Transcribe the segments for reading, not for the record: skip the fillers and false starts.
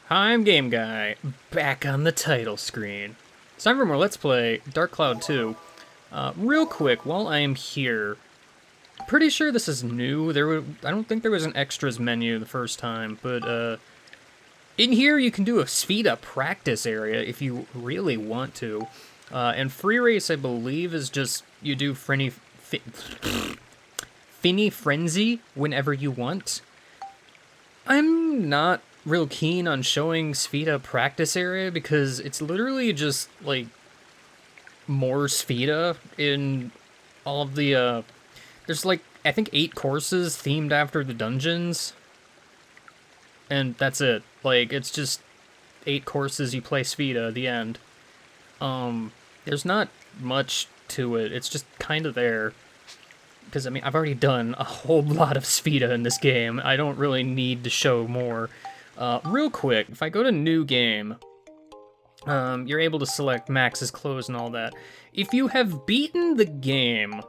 Hi, I'm Game Guy, back on the title screen. It's time for more Let's Play Dark Cloud 2. Real quick, while I am here, pretty sure this is new. I don't think there was an extras menu the first time, but in here you can do a speed up practice area if you really want to. And free race, I believe, is just you do Finny Frenzy whenever you want. I'm not real keen on showing Spheda practice area because it's literally just like more Spheda in all of the there's like I think 8 courses themed after the dungeons, and that's it. Like it's just 8 courses, you play Spheda, the end. There's not much to it. It's just kind of there. Because, I mean, I've already done a whole lot of Spheda in this game. I don't really need to show more. Real quick, if I go to New Game, you're able to select Max's clothes and all that. If you have beaten the game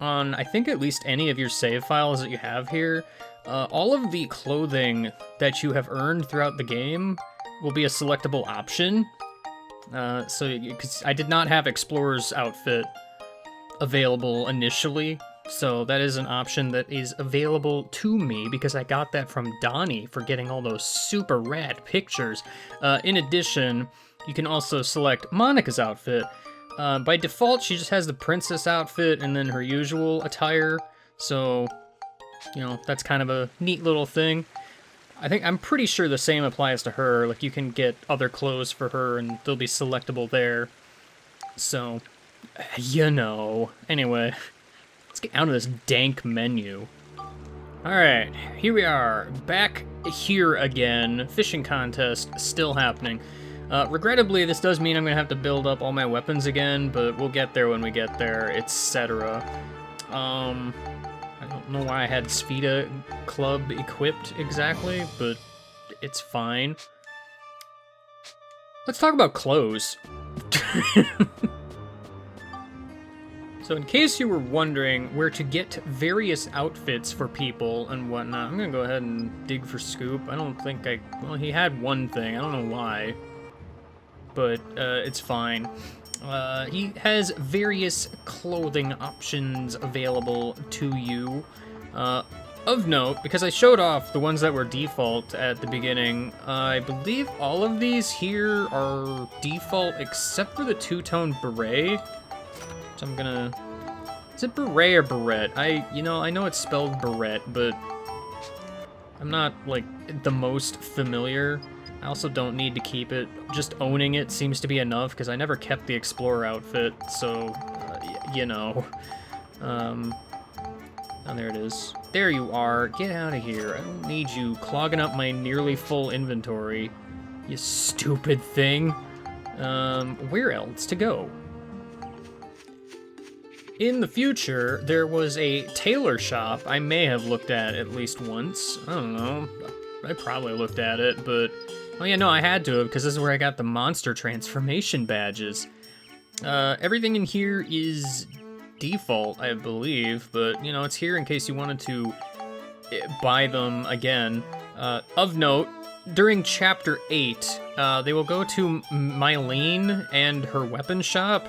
on, I think, at least any of your save files that you have here, all of the clothing that you have earned throughout the game will be a selectable option. Because I did not have Explorer's outfit available initially, so that is an option that is available to me because I got that from Donnie for getting all those super rad pictures. In addition, you can also select Monica's outfit. By default, she just has the princess outfit and then her usual attire, so, you know, that's kind of a neat little thing. I'm pretty sure the same applies to her. Like, you can get other clothes for her and they'll be selectable there. So, you know. Anyway, let's get out of this dank menu. Alright, here we are, back here again. Fishing contest still happening. Regrettably, this does mean I'm gonna have to build up all my weapons again, but we'll get there when we get there, etc. I don't know why I had Spheda Club equipped exactly, but it's fine. Let's talk about clothes. So in case you were wondering where to get various outfits for people and whatnot, I'm gonna go ahead and dig for Scoop. I don't think well, he had one thing, I don't know why, but it's fine. He has various clothing options available to you. Of note, because I showed off the ones that were default at the beginning, I believe all of these here are default except for the two-tone beret. So I'm gonna... Is it beret or beret? I know it's spelled beret, but I'm not, like, the most familiar. I also don't need to keep it. Just owning it seems to be enough, because I never kept the Explorer outfit, so, you know. Oh, there it is. There you are. Get out of here. I don't need you clogging up my nearly full inventory, you stupid thing. Where else to go? In the future, there was a tailor shop I may have looked at least once. I don't know. I probably looked at it, but... Oh yeah, no, I had to have, because this is where I got the monster transformation badges. Everything in here is default, I believe, but, you know, it's here in case you wanted to buy them again. Of note, during Chapter 8, they will go to Mylene and her weapon shop,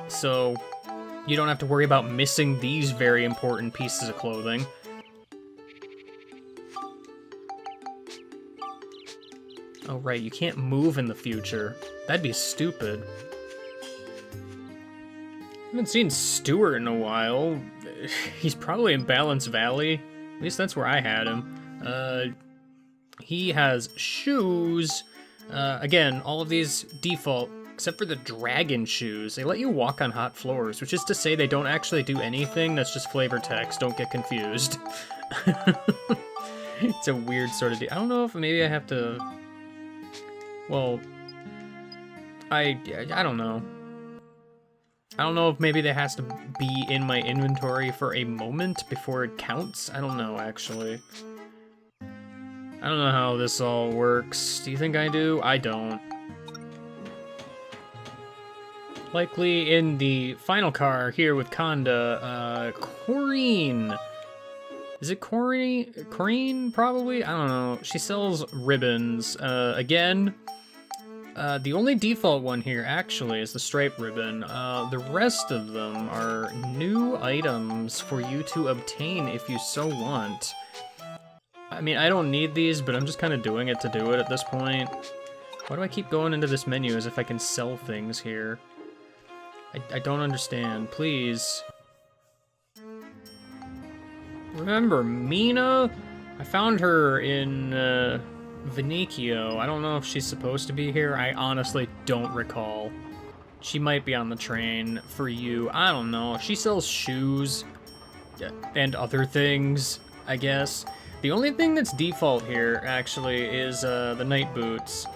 so you don't have to worry about missing these very important pieces of clothing. Oh right, you can't move in the future. That'd be stupid. Haven't seen Stuart in a while. He's probably in Balance Valley. At least that's where I had him. He has shoes. Again, all of these default, except for the dragon shoes. They let you walk on hot floors, which is to say they don't actually do anything. That's just flavor text. Don't get confused. It's a weird sort of deal. I don't know if maybe I have to... Well, I don't know. I don't know if maybe that has to be in my inventory for a moment before it counts. I don't know, actually. I don't know how this all works. Do you think I do? I don't. Likely in the final car here with Conda, Corrine. Is it Corrine, probably? I don't know. She sells ribbons. Again, the only default one here, actually, is the stripe ribbon. The rest of them are new items for you to obtain if you so want. I mean, I don't need these, but I'm just kind of doing it to do it at this point. Why do I keep going into this menu as if I can sell things here? I don't understand. Please. Remember Mina? I found her in Venicchio. I don't know if she's supposed to be here. I honestly don't recall. She might be on the train for you. I don't know. She sells shoes and other things, I guess. The only thing that's default here, actually, is the night boots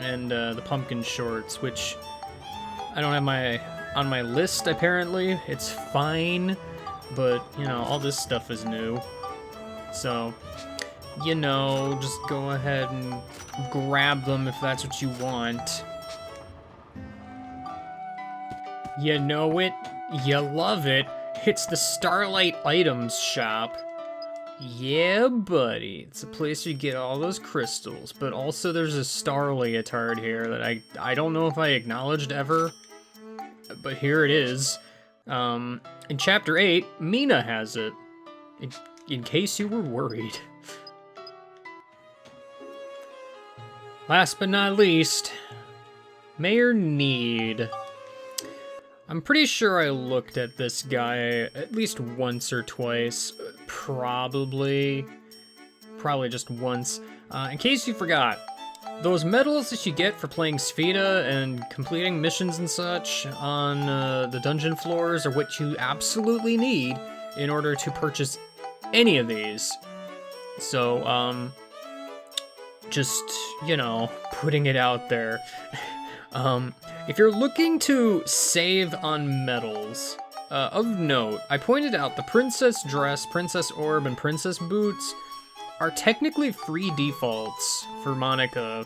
and the pumpkin shorts, which I don't have on my list, apparently. It's fine. But, you know, all this stuff is new. So, you know, just go ahead and grab them if that's what you want. You know it, you love it. It's the Starlight Items Shop. Yeah, buddy. It's a place you get all those crystals. But also there's a star leotard here that I don't know if I acknowledged ever. But here it is. In Chapter 8, Mina has it, in case you were worried. Last but not least, Mayor Need. I'm pretty sure I looked at this guy at least once or twice, probably just once. In case you forgot, those medals that you get for playing Sfida and completing missions and such on the dungeon floors are what you absolutely need in order to purchase any of these. So, just, you know, putting it out there. If you're looking to save on medals, of note, I pointed out the Princess Dress, Princess Orb, and Princess Boots are technically free defaults for Monica.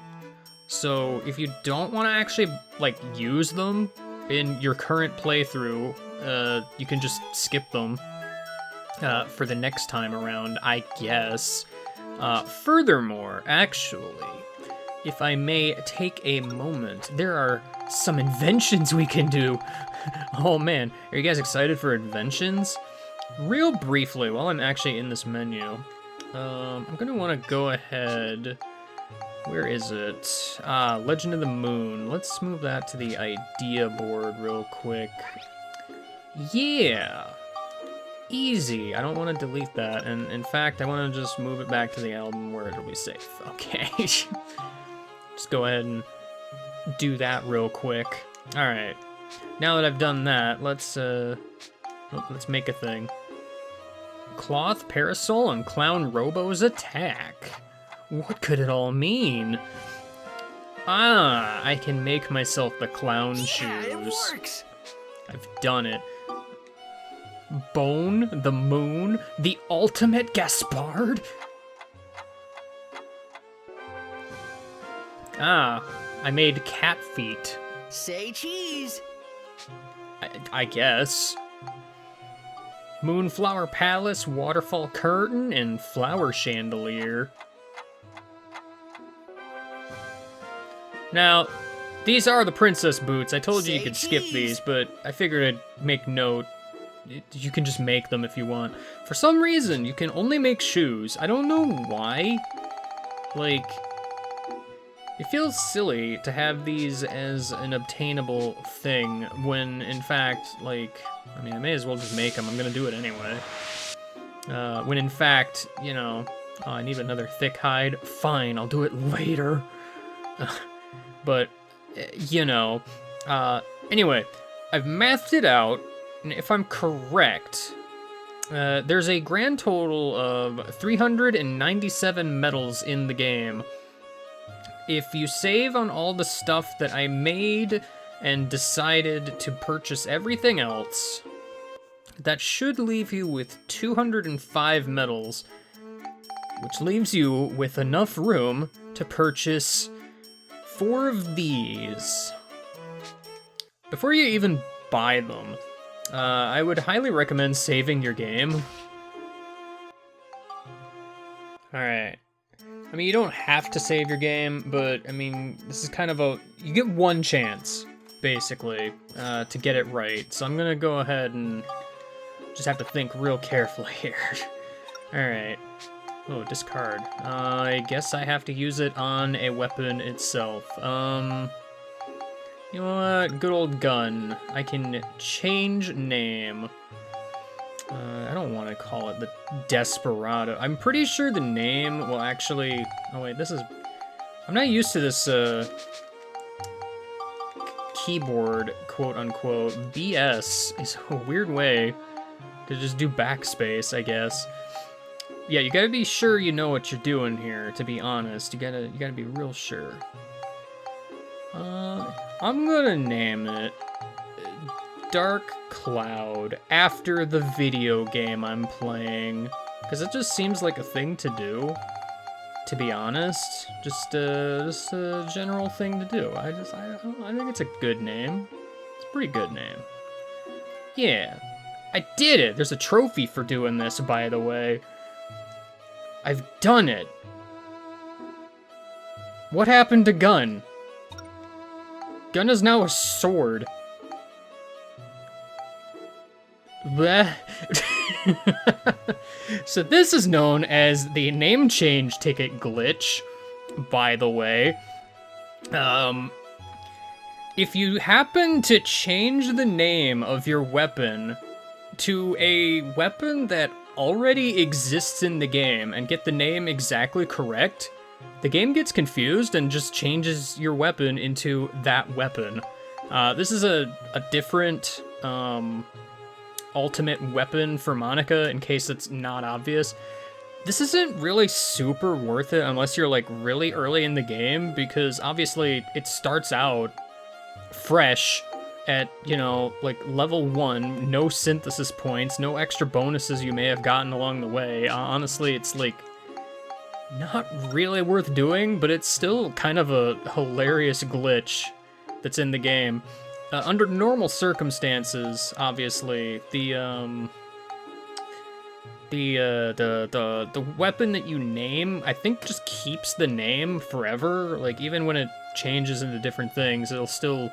So if you don't want to actually, like, use them in your current playthrough, you can just skip them for the next time around, I guess. Furthermore, actually, if I may take a moment, there are some inventions we can do. Oh man, are you guys excited for inventions? Real briefly, while I'm actually in this menu, I'm gonna want to go ahead. Where is it? Legend of the Moon. Let's move that to the idea board real quick. Yeah. Easy. I don't want to delete that. And in fact, I want to just move it back to the album where it'll be safe. Okay. Just go ahead and do that real quick. All right. Now that I've done that, let's make a thing. Cloth parasol on Clown Robo's attack. What could it all mean? Ah, I can make myself the clown shoes. It works. I've done it. Bone, the moon, the ultimate Gaspard? Ah, I made cat feet. Say cheese. I guess. Moonflower Palace, Waterfall Curtain, and Flower Chandelier. Now, these are the princess boots. I told you you could skip these, but I figured I'd make note. You can just make them if you want. For some reason, you can only make shoes. I don't know why. Like, it feels silly to have these as an obtainable thing when, in fact, like, I mean, I may as well just make them. I'm gonna do it anyway. When in fact, you know, oh, I need another thick hide. Fine, I'll do it later. But, you know, anyway, I've mathed it out, and if I'm correct, there's a grand total of 397 medals in the game. If you save on all the stuff that I made and decided to purchase everything else, that should leave you with 205 medals, which leaves you with enough room to purchase 4 of these. Before you even buy them, I would highly recommend saving your game. Alright. I mean, you don't have to save your game, but, I mean, this is kind of you get one chance, basically, to get it right. So I'm gonna go ahead and just have to think real carefully here. Alright. Oh, discard. I guess I have to use it on a weapon itself. You know what? Good old gun. I can change name. I don't want to call it the Desperado. I'm pretty sure the name will actually... Oh wait, this is... I'm not used to this, keyboard, quote-unquote. BS is a weird way to just do backspace, I guess. Yeah, you gotta be sure you know what you're doing here, to be honest. You gotta be real sure. I'm gonna name it Dark Cloud after the video game I'm playing, because it just seems like a thing to do, to be honest. Just a general thing to do. I think it's a good name. It's a pretty good name. Yeah, I did it. There's a trophy for doing this, by the way. I've done it. What happened to Gun? Gun is now a sword. Bleh. So this is known as the name change ticket glitch, by the way. If you happen to change the name of your weapon to a weapon that already exists in the game and get the name exactly correct, the game gets confused and just changes your weapon into that weapon. This is a different ultimate weapon for Monica, in case it's not obvious. This isn't really super worth it unless you're like really early in the game, because obviously it starts out fresh at, you know, like level 1, no synthesis points, no extra bonuses you may have gotten along the way. Honestly, it's like not really worth doing, but it's still kind of a hilarious glitch that's in the game. Under normal circumstances, obviously, the weapon that you name, I think, just keeps the name forever. Like, even when it changes into different things, it'll still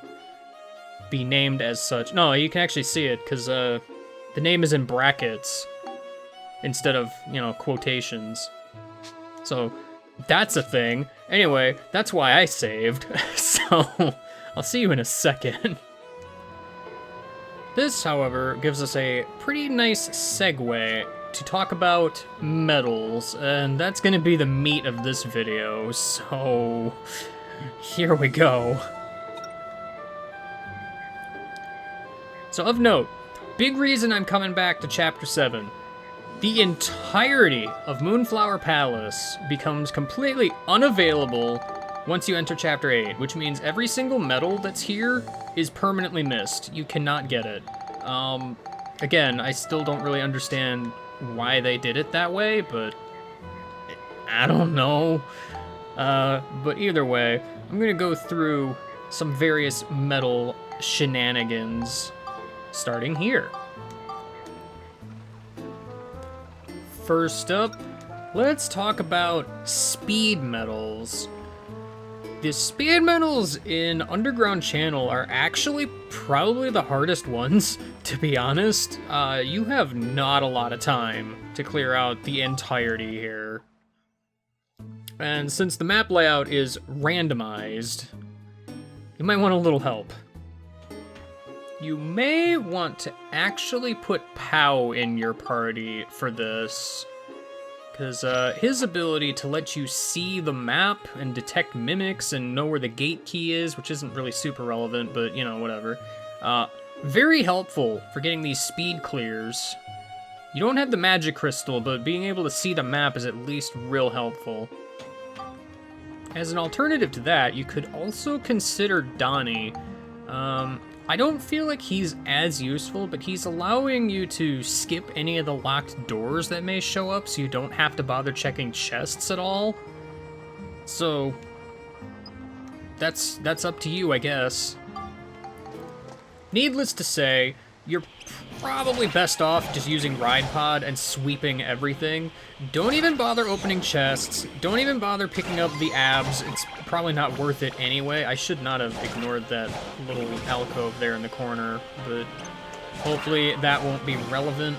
be named as such. No, you can actually see it, because the name is in brackets instead of, you know, quotations. So, that's a thing. Anyway, that's why I saved. So, I'll see you in a second. This, however, gives us a pretty nice segue to talk about medals, and that's gonna be the meat of this video, so here we go. So of note, big reason I'm coming back to Chapter 7. The entirety of Moonflower Palace becomes completely unavailable once you enter Chapter 8, which means every single medal that's here is permanently missed. You cannot get it. Again, I still don't really understand why they did it that way, but I don't know. But either way, I'm gonna go through some various medal shenanigans, starting here. First up, let's talk about speed medals. The speed medals in Underground Channel are actually probably the hardest ones, to be honest. You have not a lot of time to clear out the entirety here. And since the map layout is randomized, you might want a little help. You may want to actually put Pow in your party for this, because his ability to let you see the map and detect mimics and know where the gate key is, which isn't really super relevant, but, you know, whatever. Very helpful for getting these speed clears. You don't have the magic crystal, but being able to see the map is at least real helpful. As an alternative to that, you could also consider Donnie. I don't feel like he's as useful, but he's allowing you to skip any of the locked doors that may show up, so you don't have to bother checking chests at all. So, that's up to you, I guess. Needless to say, you're probably best off just using Ride Pod and sweeping everything. Don't even bother opening chests. Don't even bother picking up the abs. It's probably not worth it anyway. I should not have ignored that little alcove there in the corner, but hopefully that won't be relevant.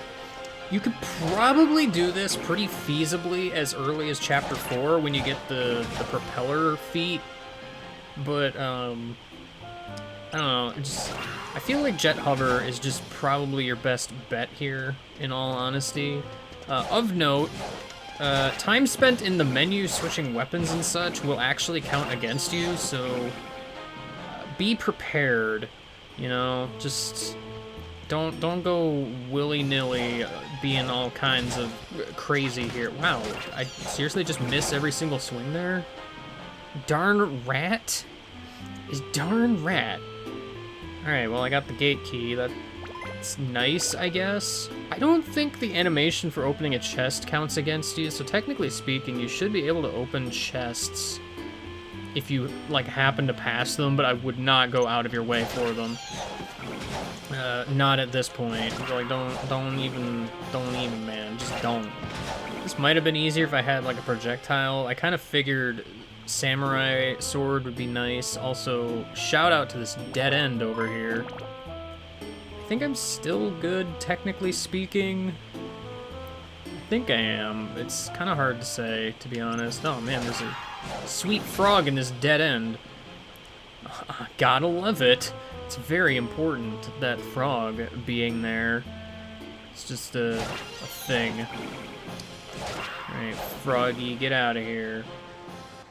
You could probably do this pretty feasibly as early as Chapter 4 when you get the propeller feat, but, I don't know, I feel like Jet Hover is just probably your best bet here, in all honesty. Of note, time spent in the menu switching weapons and such will actually count against you, so be prepared, you know, just don't go willy-nilly being all kinds of crazy here. Wow, I seriously just miss every single swing there? Darn rat? Is darn rat. Alright, well I got the gate key. That's nice, I guess. I don't think the animation for opening a chest counts against you, so technically speaking, you should be able to open chests if you, like, happen to pass them, but I would not go out of your way for them. Not at this point. Like, don't even, man. Just don't. This might have been easier if I had, like, a projectile. I kind of figured samurai sword would be nice. Also, shout out to this dead end over here. I think I'm still good, technically speaking. I think I am. It's kind of hard to say, to be honest. Oh man, there's a sweet frog in this dead end. Gotta love it. It's very important, that frog being there. It's just a thing. Alright, froggy, get out of here.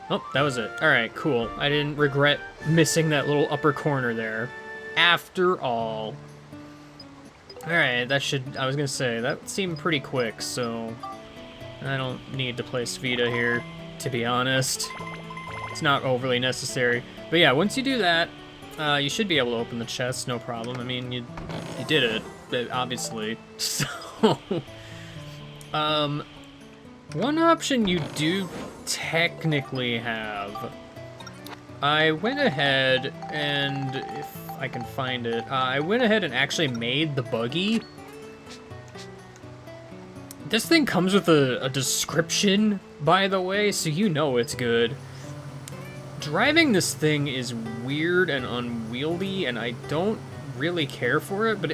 Oh, that was it. Alright, cool. I didn't regret missing that little upper corner there. After all. Alright, that should... I was gonna say, that seemed pretty quick, so... I don't need to play Svita here, to be honest. It's not overly necessary. But yeah, once you do that, you should be able to open the chest, no problem. I mean, you did it, obviously. So... one option you do technically have. I went ahead and, if I can find it, I went ahead and actually made the buggy. This thing comes with a description, by the way, so you know it's good. Driving this thing is weird and unwieldy, and I don't really care for it, but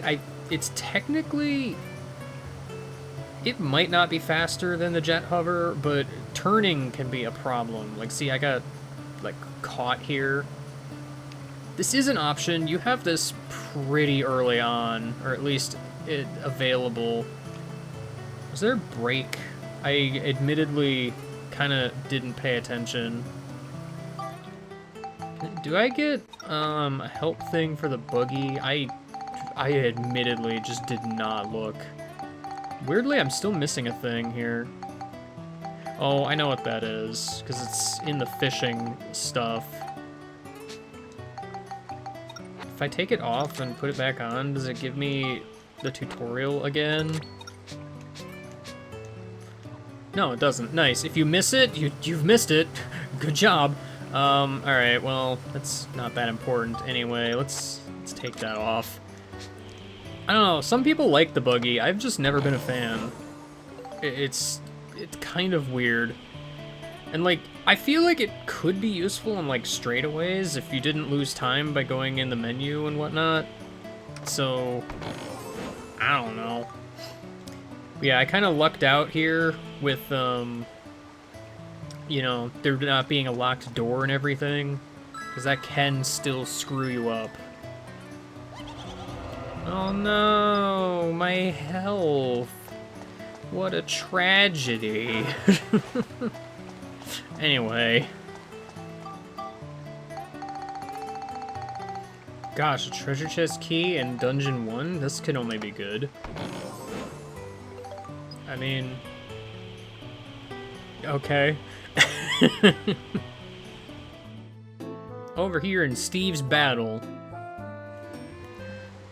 it's technically... It might not be faster than the Jet Hover, but turning can be a problem. Like, see, I got, like, caught here. This is an option. You have this pretty early on, or at least it available. Was there a brake? I admittedly kind of didn't pay attention. Do I get a help thing for the buggy? I admittedly just did not look. Weirdly, I'm still missing a thing here. Oh, I know what that is, because it's in the fishing stuff. If I take it off and put it back on, does it give me the tutorial again? No, it doesn't. Nice. If you miss it, you've missed it. Good job. Alright, well, that's not that important anyway. Let's take that off. I don't know, some people like the buggy. I've just never been a fan. It's kind of weird. And, like, I feel like it could be useful in, like, straightaways if you didn't lose time by going in the menu and whatnot. So, I don't know. But yeah, I kind of lucked out here with, you know, there not being a locked door and everything. Because that can still screw you up. Oh no, my health. What a tragedy. Anyway. Gosh, a treasure chest key in Dungeon 1? This could only be good. I mean... Okay. Over here in Steve's battle.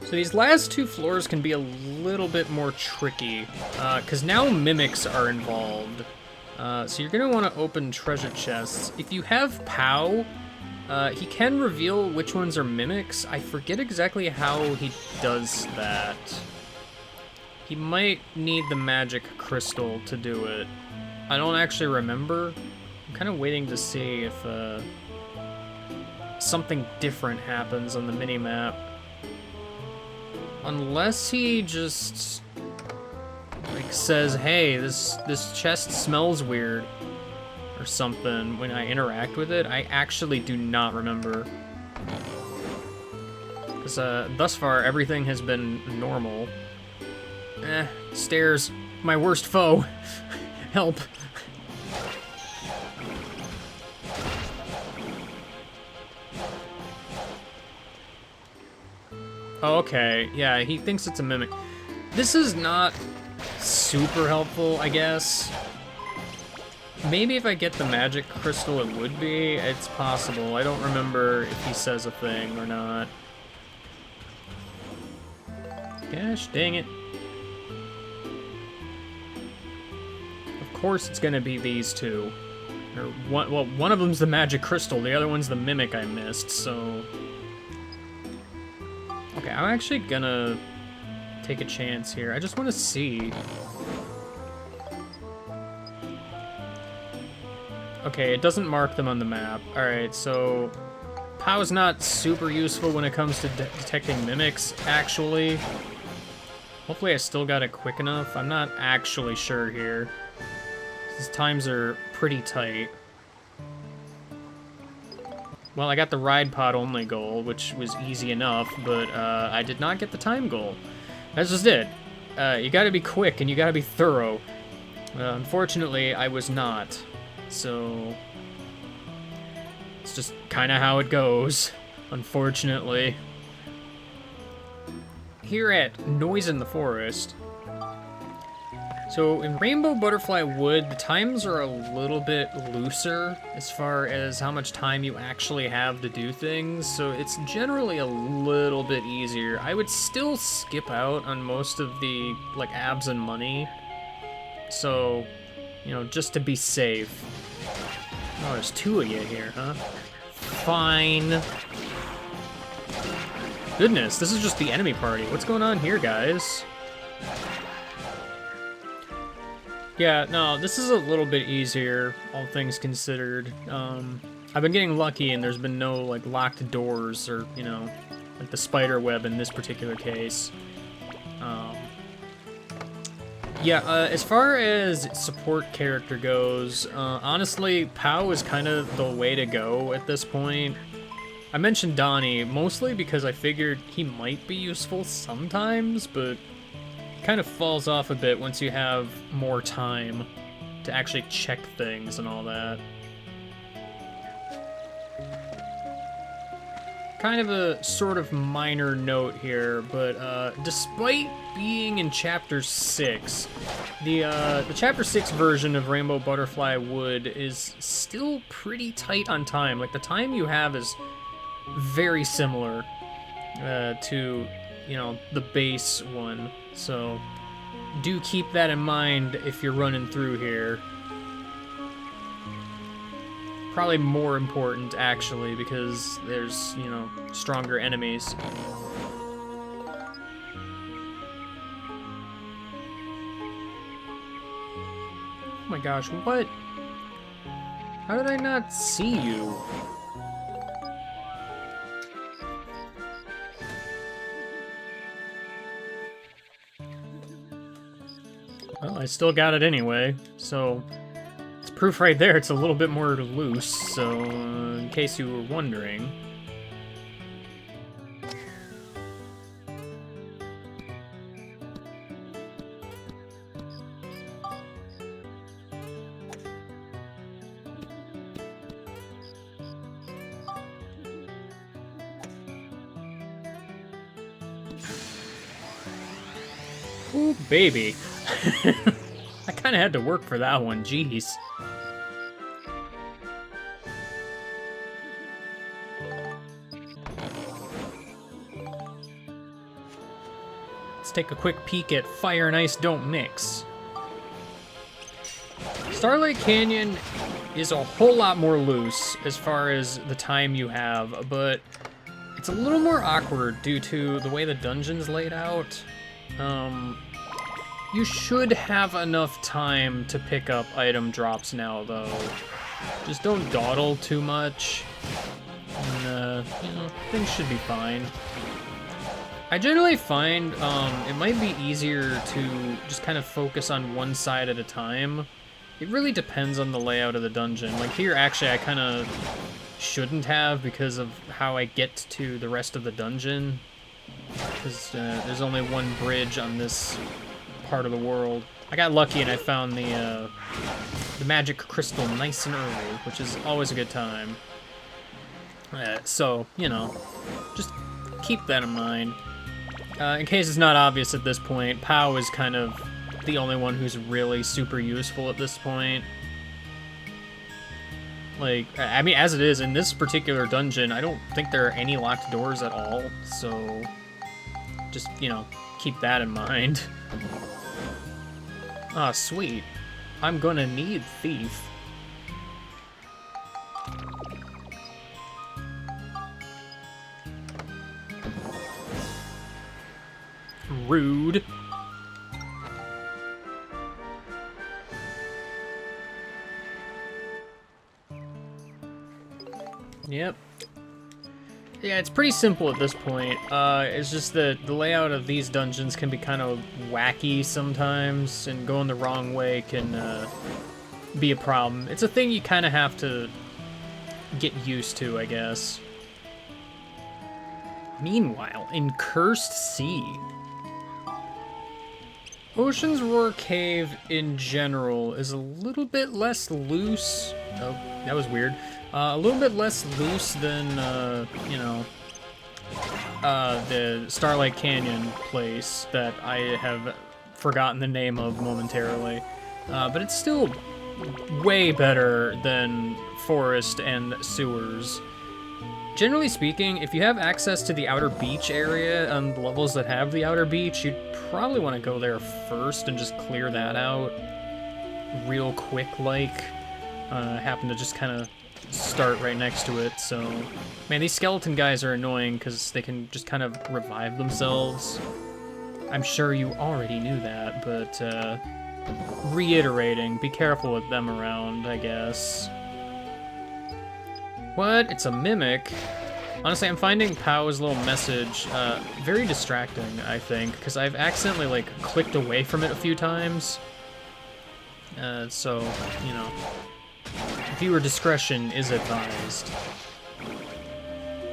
So these last two floors can be a little bit more tricky, because now mimics are involved. So you're going to want to open treasure chests. If you have POW, He can reveal which ones are mimics. I forget exactly how he does that. He might need the magic crystal to do it. I don't actually remember. I'm kind of waiting to see if something different happens on the mini-map. Unless he just like says, hey, this chest smells weird or something when I interact with it. I actually do not remember. Because thus far, everything has been normal. Stairs, my worst foe. Help. Oh, okay, yeah, he thinks it's a mimic. This is not super helpful, I guess. Maybe if I get the magic crystal it would be. It's possible. I don't remember if he says a thing or not. Gosh dang it. Of course it's gonna be these two. Or one of them's the magic crystal, the other one's the mimic I missed, so... Okay, I'm actually gonna take a chance here. I just want to see. Okay, it doesn't mark them on the map. Alright, so... POW's not super useful when it comes to detecting mimics, actually. Hopefully I still got it quick enough. I'm not actually sure here. These times are pretty tight. Well, I got the ride pod only goal, which was easy enough, but I did not get the time goal. That's just it. You gotta be quick and you gotta be thorough. Unfortunately, I was not. So... it's just kinda how it goes, unfortunately. Here at Noise in the Forest. So in Rainbow Butterfly Wood, the times are a little bit looser as far as how much time you actually have to do things, so it's generally a little bit easier. I would still skip out on most of the, like, abs and money, so, you know, just to be safe. Oh, there's two of you here, huh? Fine. Goodness, this is just the enemy party. What's going on here, guys? Yeah, no, this is a little bit easier, all things considered. I've been getting lucky and there's been no, like, locked doors or, you know, like the spider web in this particular case. As far as support character goes, honestly, POW is kind of the way to go at this point. I mentioned Donnie mostly because I figured he might be useful sometimes, but kind of falls off a bit once you have more time to actually check things and all that. Kind of a sort of minor note here, but despite being in Chapter 6, the Chapter 6 version of Rainbow Butterfly Wood is still pretty tight on time. Like, the time you have is very similar to, you know, the base one. So, do keep that in mind if you're running through here. Probably more important, actually, because there's, you know, stronger enemies. Oh my gosh, what? How did I not see you? Well, I still got it anyway, so it's proof right there it's a little bit more loose, so in case you were wondering. Ooh, baby. I kind of had to work for that one, jeez. Let's take a quick peek at Fire and Ice Don't Mix. Starlight Canyon is a whole lot more loose as far as the time you have, but it's a little more awkward due to the way the dungeon's laid out. You should have enough time to pick up item drops now, though. Just don't dawdle too much, and, things should be fine. I generally find it might be easier to just kind of focus on one side at a time. It really depends on the layout of the dungeon. Like here, actually, I kind of shouldn't have because of how I get to the rest of the dungeon. Because there's only one bridge on this part of the world. I got lucky and I found the magic crystal nice and early, which is always a good time. So, just keep that in mind. In case it's not obvious at this point, Pow is kind of the only one who's really super useful at this point. Like, I mean, as it is, in this particular dungeon, I don't think there are any locked doors at all, so just, keep that in mind. Ah, sweet. I'm gonna need Thief. Rude. Yep. Yeah, it's pretty simple at this point. It's just that the layout of these dungeons can be kind of wacky sometimes, and going the wrong way can be a problem. It's a thing you kind of have to get used to, I guess. Meanwhile, in Cursed Sea, Ocean's Roar Cave in general is a little bit less loose. Oh, that was weird. A little bit less loose than, the Starlight Canyon place that I have forgotten the name of momentarily. But it's still way better than Forest and Sewers. Generally speaking, if you have access to the outer beach area on the levels that have the outer beach, you'd probably want to go there first and just clear that out real quick, like. Happen to just kind of start right next to it, so... Man, these skeleton guys are annoying because they can just kind of revive themselves. I'm sure you already knew that, but, reiterating, be careful with them around, I guess. What? It's a mimic? Honestly, I'm finding Pow's little message very distracting, I think, because I've accidentally, like, clicked away from it a few times. So, viewer discretion is advised.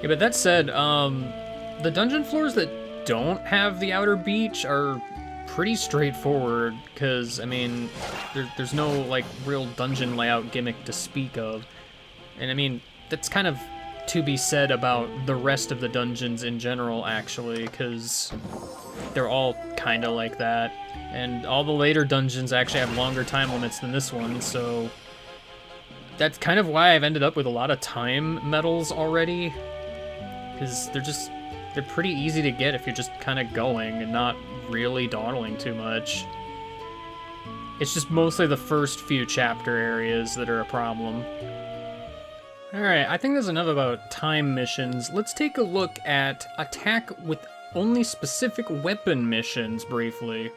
Yeah, but that said, the dungeon floors that don't have the outer beach are pretty straightforward, because, I mean, there's no, like, real dungeon layout gimmick to speak of. And, I mean, that's kind of to be said about the rest of the dungeons in general, actually, because they're all kind of like that. And all the later dungeons actually have longer time limits than this one, so... That's kind of why I've ended up with a lot of time medals already, because they're pretty easy to get if you're just kind of going and not really dawdling too much. It's just mostly the first few chapter areas that are a problem. Alright, I think that's enough about time missions. Let's take a look at attack with only specific weapon missions briefly.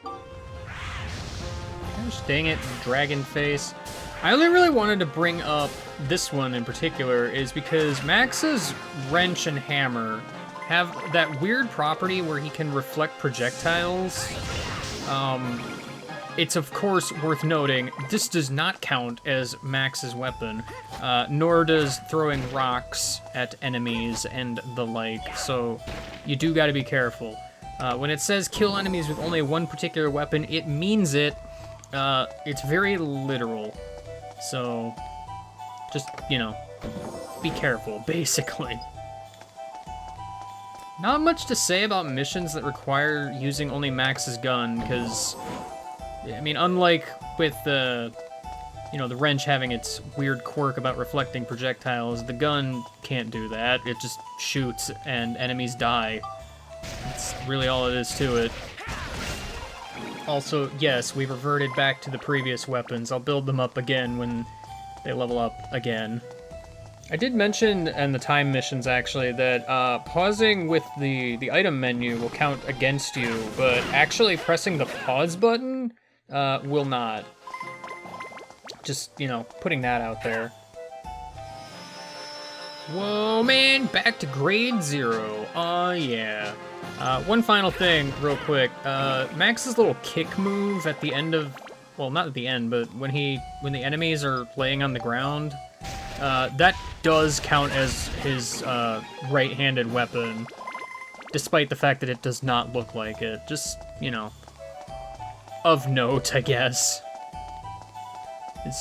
Gosh dang it, dragon face. I only really wanted to bring up this one in particular is because Max's wrench and hammer have that weird property where he can reflect projectiles. It's of course worth noting, this does not count as Max's weapon, nor does throwing rocks at enemies and the like, so you do gotta be careful. When it says kill enemies with only one particular weapon, it means it. It's very literal. So, just, be careful, basically. Not much to say about missions that require using only Max's gun, because, I mean, unlike with the wrench having its weird quirk about reflecting projectiles, the gun can't do that. It just shoots and enemies die. That's really all it is to it. Also, yes, we reverted back to the previous weapons. I'll build them up again when they level up again. I did mention in the time missions, actually, that pausing with the item menu will count against you, but actually pressing the pause button will not. Just, you know, putting that out there. Whoa, man, back to grade 0. Oh, yeah. One final thing, real quick. Max's little kick move at the end of... Well, not at the end, but when the enemies are laying on the ground, that does count as his right-handed weapon, despite the fact that it does not look like it. Just, you know, of note, I guess.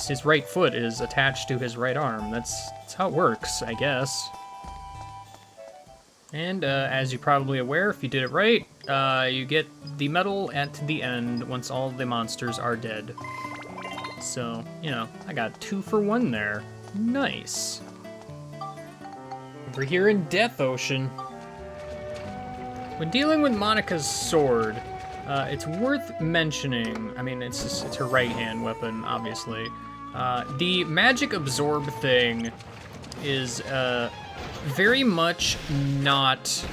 His right foot is attached to his right arm. That's how it works, I guess. And as you're probably aware, if you did it right, you get the medal at the end once all the monsters are dead. So, you know, I got 2 for 1 there. Nice. Over here in Death Ocean. When dealing with Monica's sword, it's worth mentioning, I mean, it's her right-hand weapon, obviously. The magic absorb thing is very much not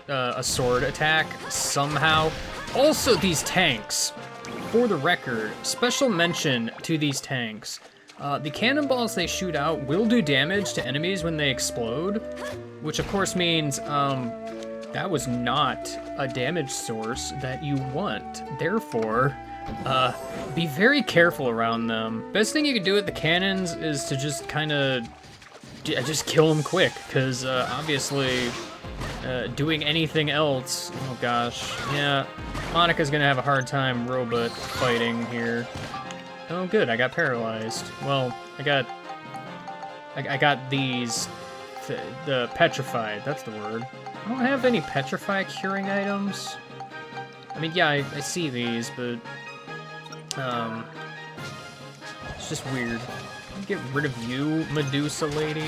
a sword attack, somehow. Also, these tanks, for the record, special mention to these tanks. The cannonballs they shoot out will do damage to enemies when they explode, which of course means, that was not a damage source that you want. Therefore, be very careful around them. Best thing you can do with the cannons is to just kind of just kill them quick, because obviously doing anything else, oh gosh, yeah, Monica's gonna have a hard time robot fighting here. Oh good, I got paralyzed. Well, I got these, the petrified, that's the word. I don't have any petrify curing items. I mean, yeah, I see these, but it's just weird. Get rid of you, Medusa lady.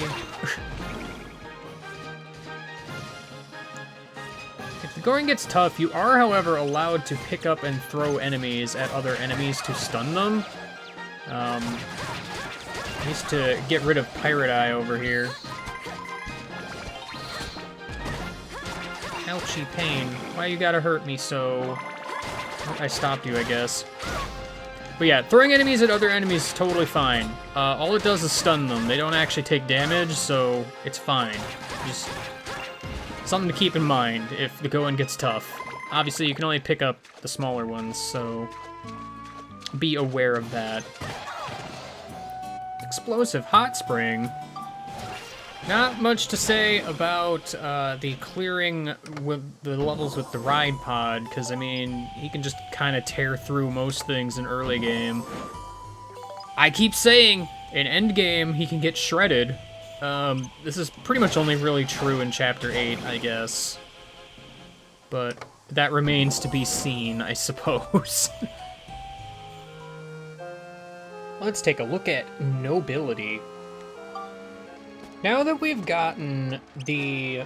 If the going gets tough, you are, however, allowed to pick up and throw enemies at other enemies to stun them. Needs to get rid of Pirate Eye over here. Ouchie pain. Why you gotta hurt me so? I stopped you, I guess. But yeah, throwing enemies at other enemies is totally fine. All it does is stun them. They don't actually take damage, so it's fine. Just something to keep in mind if the going gets tough. Obviously, you can only pick up the smaller ones, so be aware of that. Explosive Hot Spring. Not much to say about the clearing with the levels with the ride pod, because, I mean, he can just kind of tear through most things in early game. I keep saying, in end game, he can get shredded. This is pretty much only really true in Chapter 8, I guess. But that remains to be seen, I suppose. Let's take a look at Nobility. Now that we've gotten the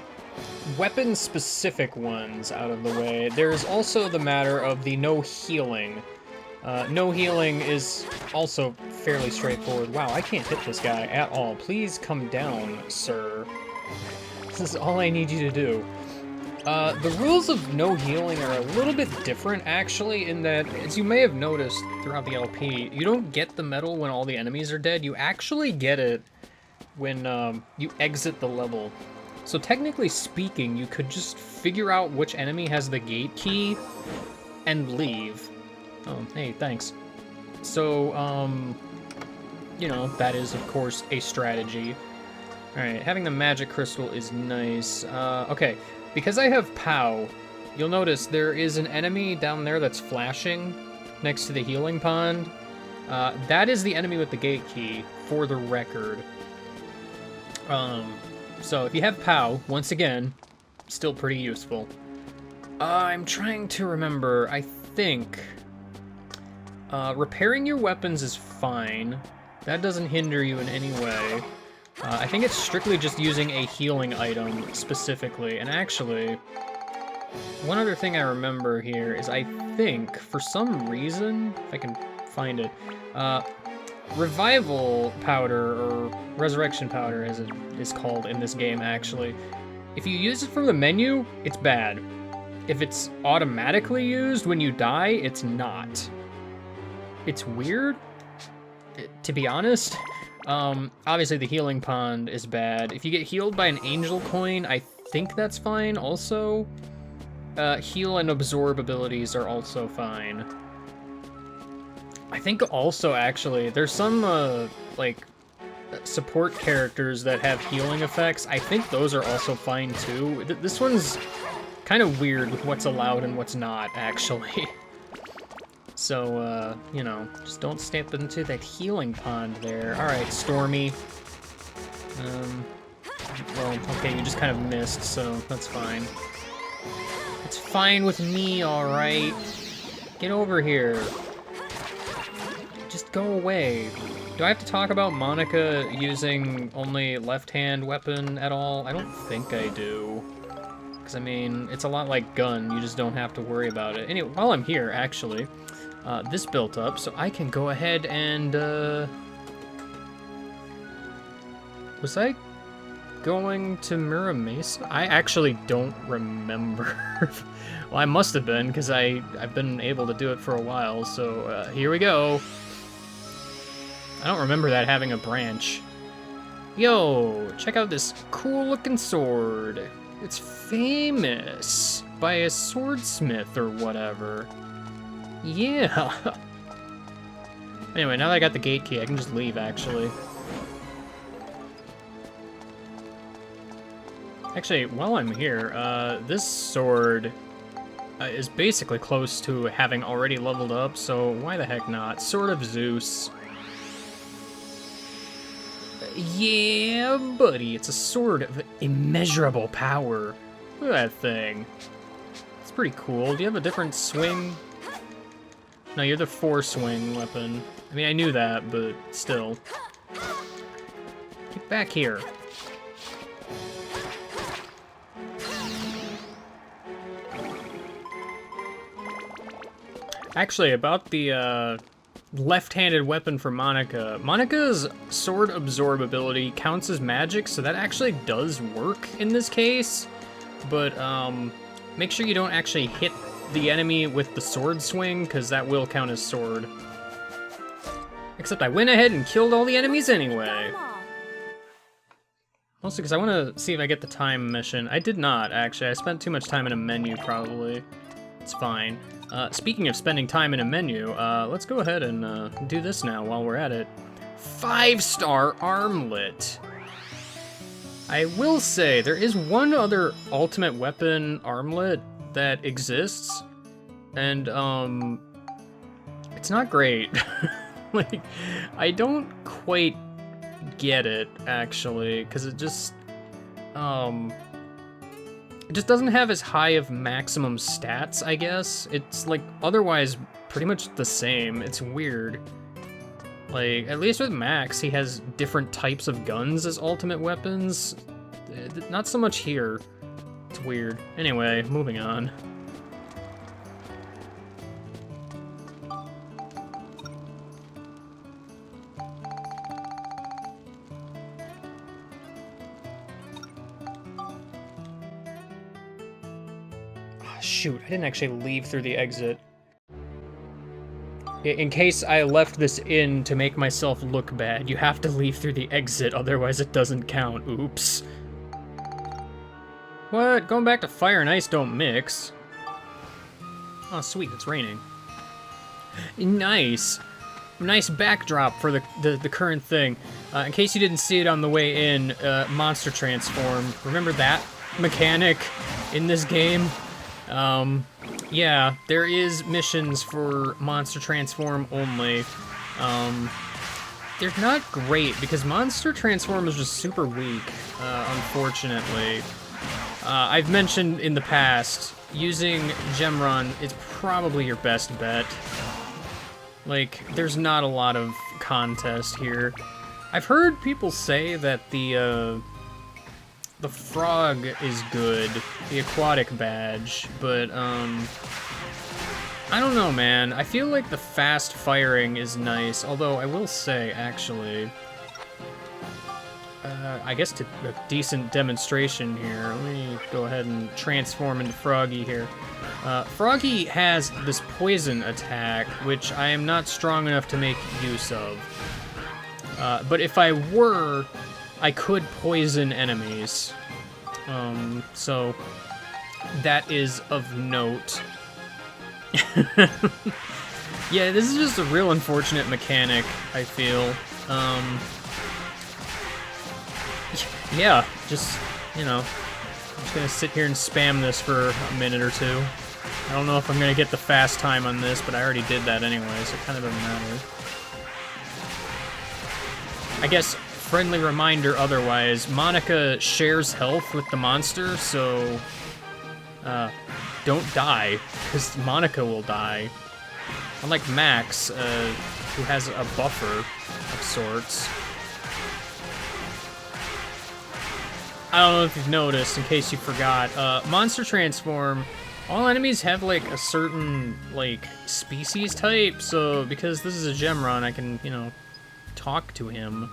weapon-specific ones out of the way, there's also the matter of the no healing. No healing is also fairly straightforward. Wow, I can't hit this guy at all. Please come down, sir. This is all I need you to do. The rules of no healing are a little bit different, actually, in that, as you may have noticed throughout the LP, you don't get the medal when all the enemies are dead. You actually get it when you exit the level. So technically speaking, you could just figure out which enemy has the gate key and leave. Oh, hey, thanks. So, you know, that is, of course, a strategy. Alright, having the magic crystal is nice. Okay, because I have POW, you'll notice there is an enemy down there that's flashing next to the healing pond. That is the enemy with the gate key, for the record. So if you have POW, once again, still pretty useful. I'm trying to remember, I think repairing your weapons is fine. That doesn't hinder you in any way. I think it's strictly just using a healing item specifically. And actually, one other thing I remember here is I think, for some reason, if I can find it, revival powder, or resurrection powder as it is called in this game actually, if you use it from the menu, it's bad. If it's automatically used when you die, it's not. It's weird, to be honest. Obviously the healing pond is bad. If you get healed by an angel coin, I think that's fine also. Heal and absorb abilities are also fine. I think also, actually, there's some, like, support characters that have healing effects. I think those are also fine, too. This one's kind of weird with what's allowed and what's not, actually. So, you know, just don't step into that healing pond there. Alright, Stormy. Well, okay, you just kind of missed, so that's fine. It's fine with me, alright? Get over here. Just go away. Do I have to talk about Monica using only left-hand weapon at all? I don't think I do. Because, I mean, it's a lot like gun. You just don't have to worry about it. Anyway, while I'm here, actually, this built up, so I can go ahead and, was I going to Mira Mesa? I actually don't remember. Well, I must have been, because I've been able to do it for a while, so here we go. I don't remember that having a branch. Yo, check out this cool-looking sword. It's famous by a swordsmith or whatever. Yeah. Anyway, now that I got the gate key, I can just leave, actually. Actually, while I'm here, this sword is basically close to having already leveled up, so why the heck not? Sword of Zeus. Yeah, buddy, it's a sword of immeasurable power. Look at that thing. It's pretty cool. Do you have a different swing? No, you're the 4-swing weapon. I mean, I knew that, but still. Get back here. Actually, about the, left-handed weapon for Monica. Monica's sword absorb ability counts as magic, so that actually does work in this case. But make sure you don't actually hit the enemy with the sword swing, because that will count as sword. Except I went ahead and killed all the enemies anyway. Mostly because I want to see if I get the time mission. I did not, actually. I spent too much time in a menu, probably. It's fine. Speaking of spending time in a menu, let's go ahead and do this now while we're at it. 5-star armlet. I will say, there is one other ultimate weapon armlet that exists, and, it's not great. Like, I don't quite get it, actually, because it just doesn't have as high of maximum stats, I guess. It's, like, otherwise pretty much the same. It's weird. Like, at least with Max, he has different types of guns as ultimate weapons. Not so much here. It's weird. Anyway, moving on. Shoot, I didn't actually leave through the exit. In case I left this in to make myself look bad, you have to leave through the exit, otherwise it doesn't count. Oops. What? Going back to fire and ice don't mix. Oh, sweet, it's raining. Nice. Nice backdrop for the current thing. In case you didn't see it on the way in, Monster Transform. Remember that mechanic in this game? Yeah, there is missions for Monster Transform only. They're not great, because Monster Transform is just super weak, unfortunately. I've mentioned in the past, using Gemron is probably your best bet. Like, there's not a lot of contest here. I've heard people say that the frog is good, the aquatic badge, but, I don't know, man. I feel like the fast firing is nice, although I will say, actually, I guess to a decent demonstration here, let me go ahead and transform into Froggy here. Froggy has this poison attack, which I am not strong enough to make use of. But if I were, I could poison enemies. So that is of note. Yeah, this is just a real unfortunate mechanic, I feel. Yeah, just, you know, I'm just gonna sit here and spam this for a minute or two. I don't know if I'm gonna get the fast time on this, but I already did that anyway, so it kind of doesn't matter. I guess, friendly reminder otherwise, Monica shares health with the monster, so don't die, because Monica will die. Unlike Max, who has a buffer of sorts. I don't know if you've noticed, in case you forgot, Monster Transform, all enemies have, like, a certain, like, species type, so because this is a gem run, I can, you know, talk to him.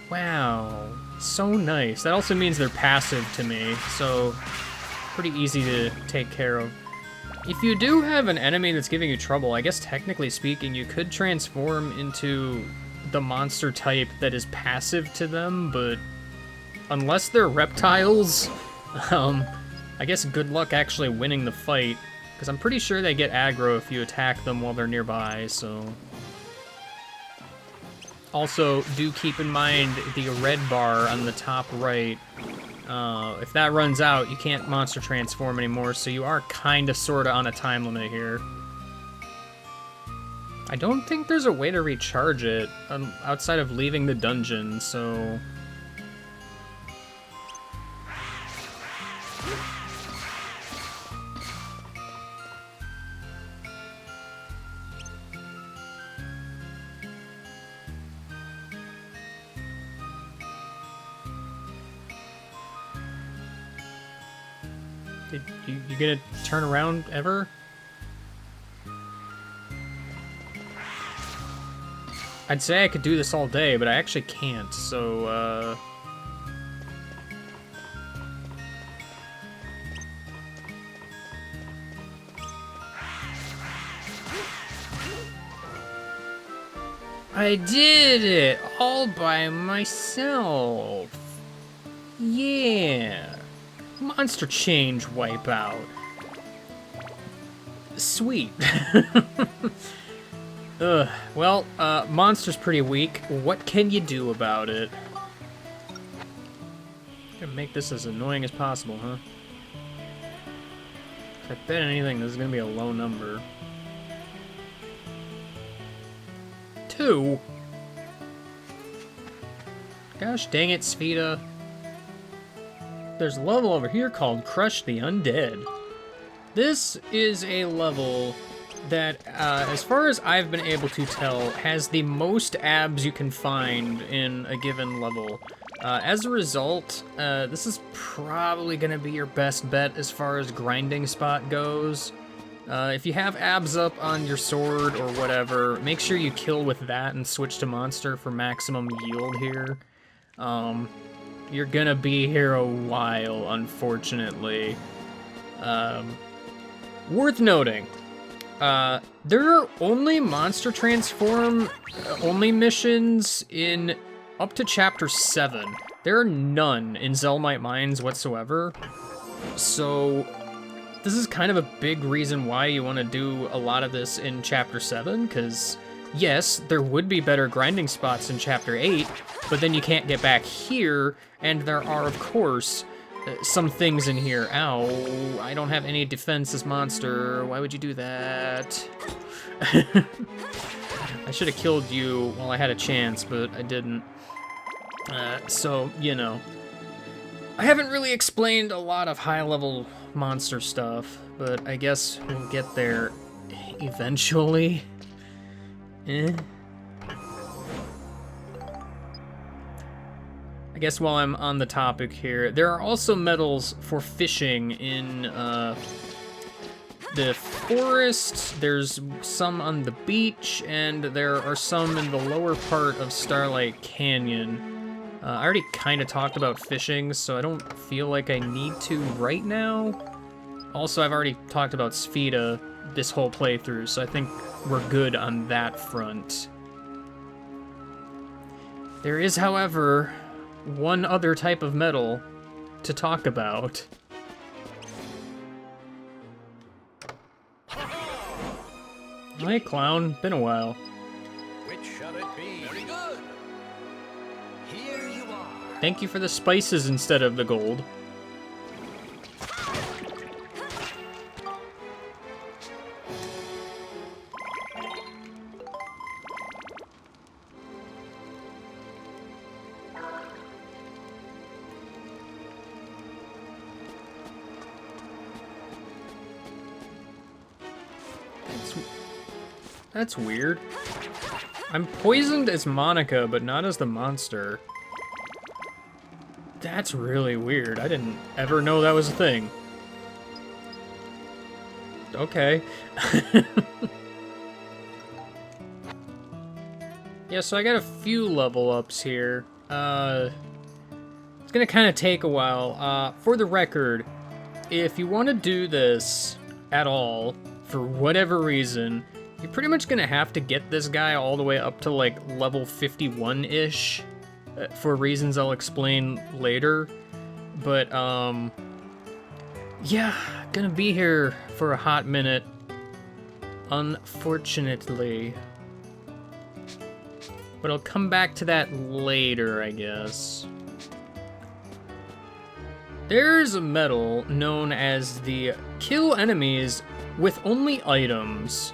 Wow, so nice. That also means they're passive to me, so pretty easy to take care of. If you do have an enemy that's giving you trouble, I guess technically speaking, you could transform into the monster type that is passive to them, but unless they're reptiles, I guess good luck actually winning the fight, because I'm pretty sure they get aggro if you attack them while they're nearby, so... Also, do keep in mind the red bar on the top right. If that runs out, you can't monster transform anymore, so you are kinda sorta on a time limit here. I don't think there's a way to recharge it outside of leaving the dungeon, so... You gonna turn around ever? I'd say I could do this all day, but I actually can't, so, I did it all by myself. Yeah. Monster change wipeout. Sweet. Ugh. Well, Monster's pretty weak. What can you do about it? Gonna make this as annoying as possible, huh? If I bet anything, this is gonna be a low number. 2? Gosh dang it, Spheda. There's a level over here called Crush the Undead. This is a level that, as far as I've been able to tell, has the most abs you can find in a given level. As a result, this is probably going to be your best bet as far as grinding spot goes. If you have abs up on your sword or whatever, make sure you kill with that and switch to monster for maximum yield here. You're gonna be here a while, unfortunately. Worth noting, there are only monster transform only missions in up to chapter 7. There are none in Zelmite Mines whatsoever. So this is kind of a big reason why you want to do a lot of this in chapter 7, because yes, there would be better grinding spots in chapter 8, but then you can't get back here, and there are, of course, some things in here. Ow, I don't have any defense as monster. Why would you do that? I should have killed you while I had a chance, but I didn't. So, you know. I haven't really explained a lot of high-level monster stuff, but I guess we'll get there eventually. I guess while I'm on the topic here, there are also medals for fishing in the forest, there's some on the beach, and there are some in the lower part of Starlight Canyon. I already kind of talked about fishing, so I don't feel like I need to right now. Also, I've already talked about Spheda this whole playthrough, so I think we're good on that front. There is, however, one other type of metal to talk about. Hey, clown. Been a while. Which shall it be? Very good. Here you are. Thank you for the spices instead of the gold. That's weird. I'm poisoned as Monica, but not as the monster. That's really weird. I didn't ever know that was a thing. Okay. Yeah, so I got a few level ups here. It's gonna kind of take a while. For the record, if you want to do this at all, for whatever reason, you're pretty much gonna have to get this guy all the way up to like level 51-ish, for reasons I'll explain later. But yeah, gonna be here for a hot minute, unfortunately. But I'll come back to that later, I guess. There's a medal known as the Kill Enemies with Only Items.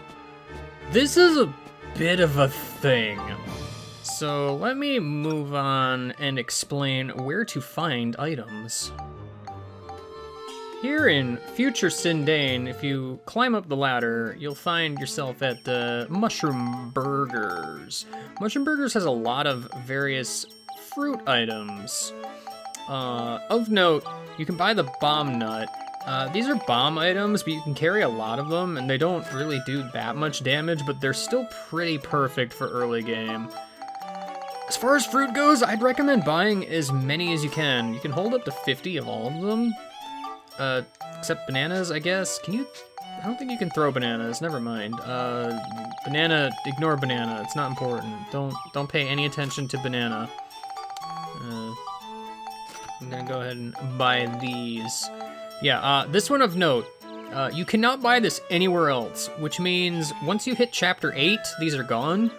This is a bit of a thing. So let me move on and explain where to find items. Here in Future Sindane, if you climb up the ladder, you'll find yourself at the Mushroom Burgers. Mushroom Burgers has a lot of various fruit items. Of note, you can buy the bomb nut. These are bomb items, but you can carry a lot of them, and they don't really do that much damage, but they're still pretty perfect for early game. As far as fruit goes, I'd recommend buying as many as you can. You can hold up to 50 of all of them. Except bananas, I guess. Can you? I don't think you can throw bananas. Never mind. Banana. Ignore banana. It's not important. Don't pay any attention to banana. I'm gonna go ahead and buy these. Yeah. This one of note. You cannot buy this anywhere else, which means once you hit Chapter 8, these are gone.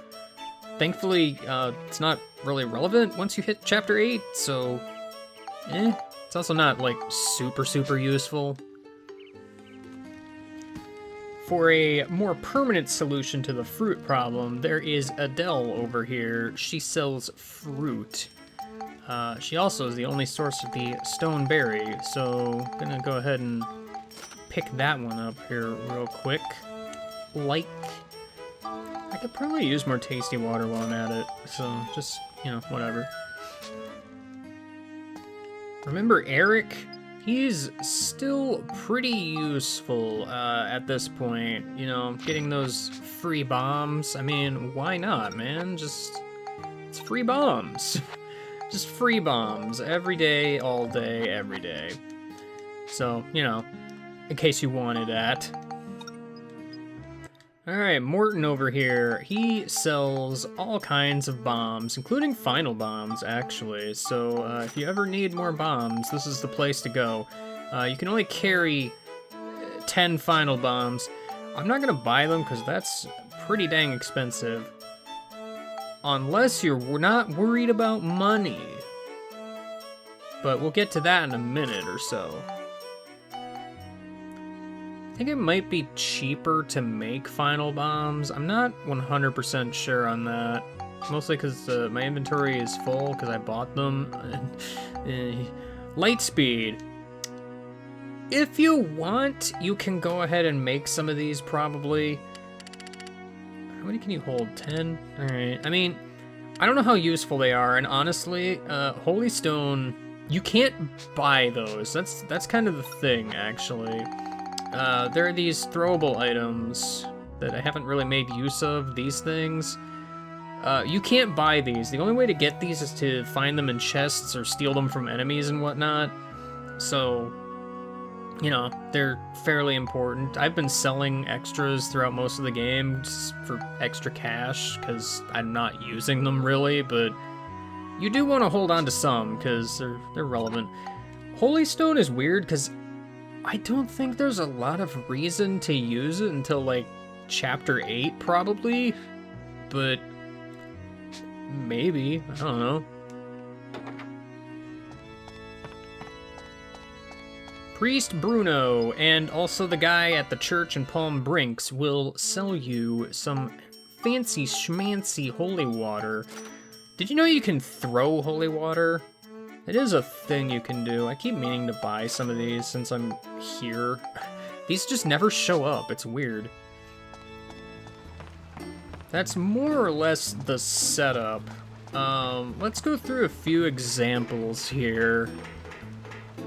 Thankfully, it's not really relevant once you hit Chapter 8, so it's also not, like, super useful. For a more permanent solution to the fruit problem, there is Adele over here. She sells fruit. She also is the only source of the stone berry, so I'm gonna go ahead and pick that one up here real quick. Like, I could probably use more tasty water while I'm at it, so just, you know, whatever. Remember Eric? He's still pretty useful at this point. You know, getting those free bombs. I mean, why not, man? It's free bombs. Just free bombs every day, all day, every day. So, you know, in case you wanted that. Alright, Morton over here, he sells all kinds of bombs, including final bombs, actually. So, if you ever need more bombs, this is the place to go. You can only carry 10 final bombs. I'm not gonna buy them, because that's pretty dang expensive. Unless you're not worried about money. But we'll get to that in a minute or so. I think it might be cheaper to make final bombs. I'm not 100% sure on that. Mostly because my inventory is full because I bought them. Light speed. If you want, you can go ahead and make some of these probably. How many can you hold? 10? Alright. I mean, I don't know how useful they are, and honestly, Holy Stone, you can't buy those. That's kind of the thing, actually. There are these throwable items that I haven't really made use of, these things. You can't buy these. The only way to get these is to find them in chests or steal them from enemies and whatnot. So, you know, they're fairly important. I've been selling extras throughout most of the game just for extra cash, because I'm not using them really, but you do want to hold on to some, because they're relevant. Holy Stone is weird, because I don't think there's a lot of reason to use it until, like, Chapter 8, probably, but maybe, I don't know. Priest Bruno, and also the guy at the church in Palm Brinks, will sell you some fancy schmancy holy water. Did you know you can throw holy water? It is a thing you can do. I keep meaning to buy some of these since I'm here. These just never show up, it's weird. That's more or less the setup. Let's go through a few examples here.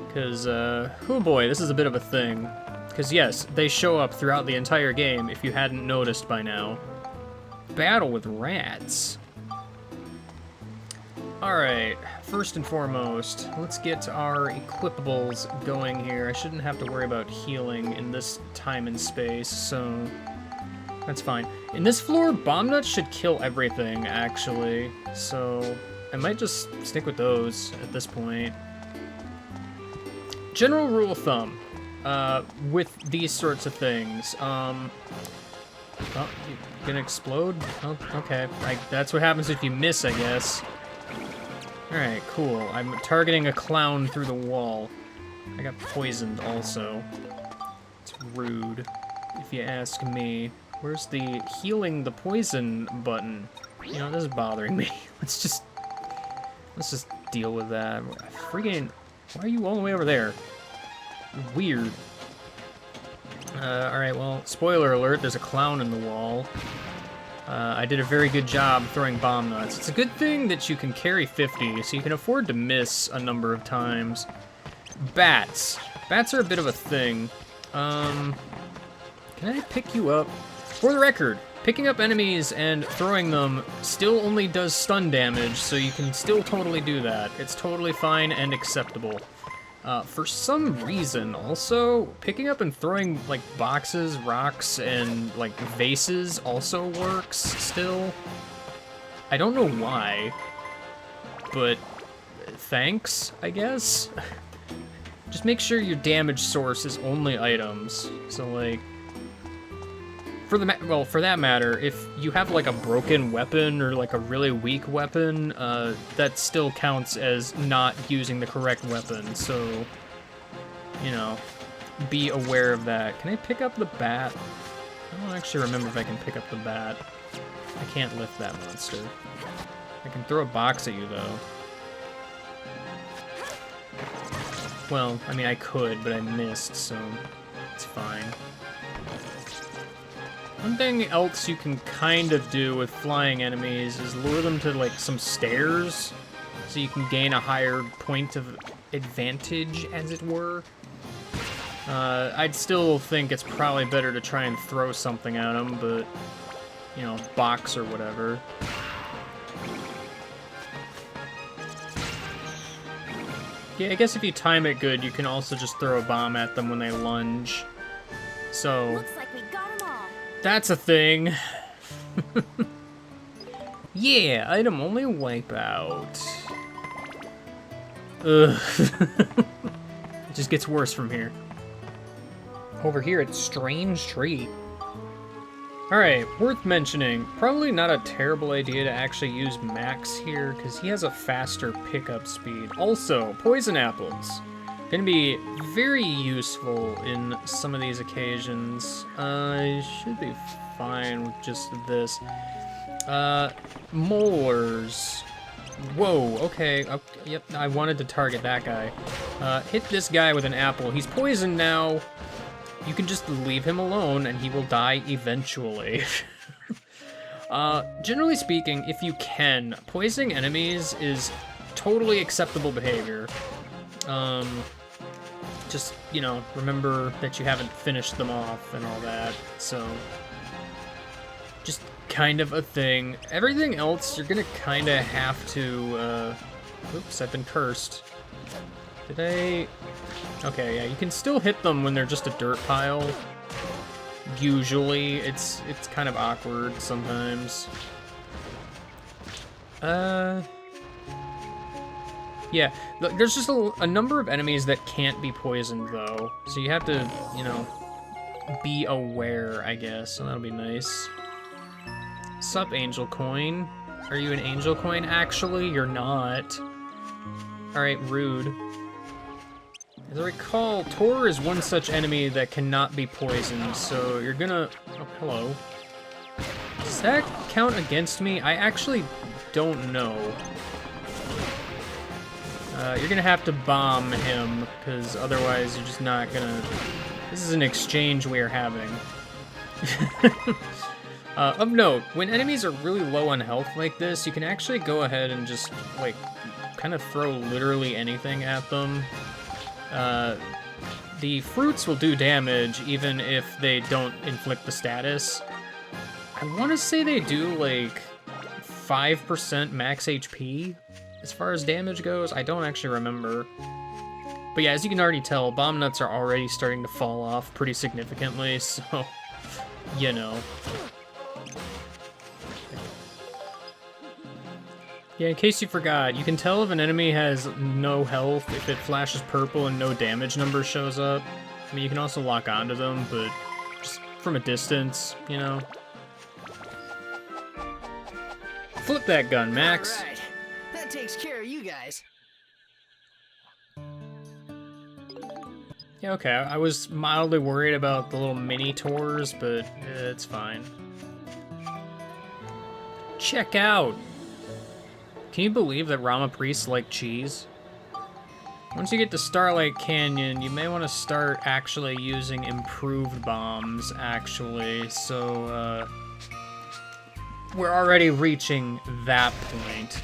Because, oh boy, this is a bit of a thing. Because yes, they show up throughout the entire game if you hadn't noticed by now. Battle with rats. Alright, first and foremost, let's get our equipables going here. I shouldn't have to worry about healing in this time and space, so that's fine. In this floor, bomb nuts should kill everything, actually. So I might just stick with those at this point. General rule of thumb, with these sorts of things, oh, you gonna explode? Oh, okay, that's what happens if you miss, I guess. Alright, cool. I'm targeting a clown through the wall. I got poisoned also. It's rude, if you ask me. Where's the healing the poison button? You know, this is bothering me. Let's just deal with that. Freaking, why are you all the way over there? Weird. Alright, well, spoiler alert, there's a clown in the wall. I did a very good job throwing bomb nuts. It's a good thing that you can carry 50, so you can afford to miss a number of times. Bats. Bats are a bit of a thing. Can I pick you up? For the record, picking up enemies and throwing them still only does stun damage, so you can still totally do that. It's totally fine and acceptable. For some reason, also, picking up and throwing, like, boxes, rocks, and, like, vases also works still. I don't know why, but thanks, I guess? Just make sure your damage source is only items. So, like, for that matter, if you have, like, a broken weapon or, like, a really weak weapon, that still counts as not using the correct weapon, so, you know, be aware of that. Can I pick up the bat? I don't actually remember if I can pick up the bat. I can't lift that monster. I can throw a box at you, though. Well, I mean, I could, but I missed, so it's fine. One thing else you can kind of do with flying enemies is lure them to, like, some stairs, so you can gain a higher point of advantage, as it were. I'd still think it's probably better to try and throw something at them, but, you know, box or whatever. Yeah, I guess if you time it good, you can also just throw a bomb at them when they lunge. So Looks like we got 'em all. That's a thing. Yeah, item only wipeout. Ugh. It just gets worse from here. Over here at Strange Tree. Alright, worth mentioning. Probably not a terrible idea to actually use Max here, because he has a faster pickup speed. Also, poison apples. Gonna be very useful in some of these occasions. I should be fine with just this. Molars. Whoa, okay. Yep, I wanted to target that guy. Hit this guy with an apple. He's poisoned now. You can just leave him alone and he will die eventually. Generally speaking, if you can, poisoning enemies is totally acceptable behavior. just, you know, remember that you haven't finished them off and all that. So, just kind of a thing. Everything else, you're gonna kind of have to, oops, I've been cursed. Did I? Okay, yeah, you can still hit them when they're just a dirt pile. Usually, it's kind of awkward sometimes. Yeah, there's just a number of enemies that can't be poisoned, though. So you have to, you know, be aware, I guess. So that'll be nice. Sup, Angel Coin? Are you an Angel Coin? Actually, you're not. Alright, rude. As I recall, Tor is one such enemy that cannot be poisoned, so you're gonna... Oh, hello. Does that count against me? I actually don't know. You're gonna have to bomb him, because otherwise you're just not gonna... This is an exchange we are having. Of note, when enemies are really low on health like this, you can actually go ahead and just, like, kind of throw literally anything at them. The fruits will do damage even if they don't inflict the status. I want to say they do, like, 5% max HP as far as damage goes. I don't actually remember. But yeah, as you can already tell, bomb nuts are already starting to fall off pretty significantly, so, you know. Yeah, in case you forgot, you can tell if an enemy has no health if it flashes purple and no damage number shows up. I mean, you can also lock onto them, but just from a distance, you know. Flip that gun, Max. All right. That takes care of you guys. Yeah, okay, I was mildly worried about the little mini tours, but it's fine. Check out! Can you believe that Rama priests like cheese? Once you get to Starlight Canyon, you may want to start actually using improved bombs, actually, so, we're already reaching that point.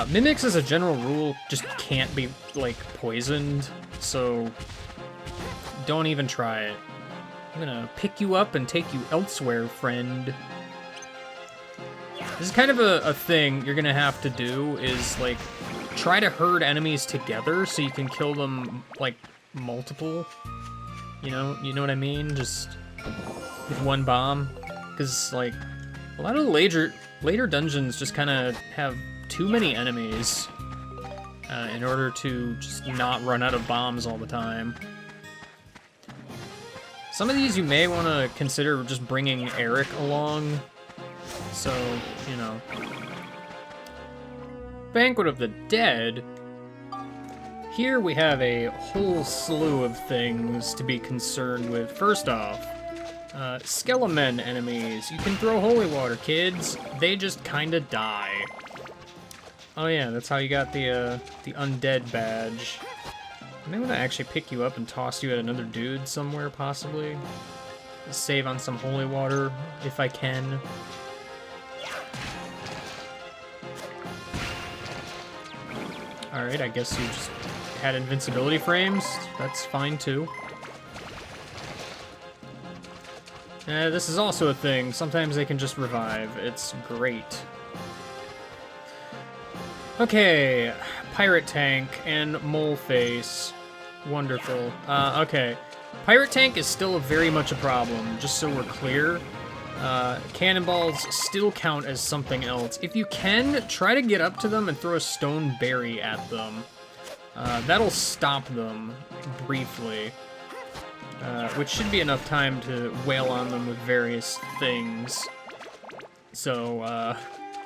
Mimics, as a general rule, just can't be, like, poisoned, so don't even try it. I'm gonna pick you up and take you elsewhere, friend. This is kind of a thing you're gonna have to do, is, like, try to herd enemies together so you can kill them, like, multiple. You know what I mean? Just with one bomb. Because, like, a lot of the later dungeons just kind of have too many enemies in order to just not run out of bombs all the time. Some of these you may want to consider just bringing Eric along. So, you know. Banquet of the Dead. Here we have a whole slew of things to be concerned with. First off, Skelemen enemies. You can throw holy water, kids. They just kinda die. Oh yeah, that's how you got the undead badge. I may want to actually pick you up and toss you at another dude somewhere, possibly. Save on some holy water, if I can. Alright, I guess you just had invincibility frames. That's fine, too. This is also a thing. Sometimes they can just revive. It's great. Okay, Pirate Tank and Mole Face. Wonderful. Okay. Pirate Tank is still very much a problem, just so we're clear. Cannonballs still count as something else. If you can, try to get up to them and throw a stone berry at them. That'll stop them briefly. Which should be enough time to wail on them with various things. So,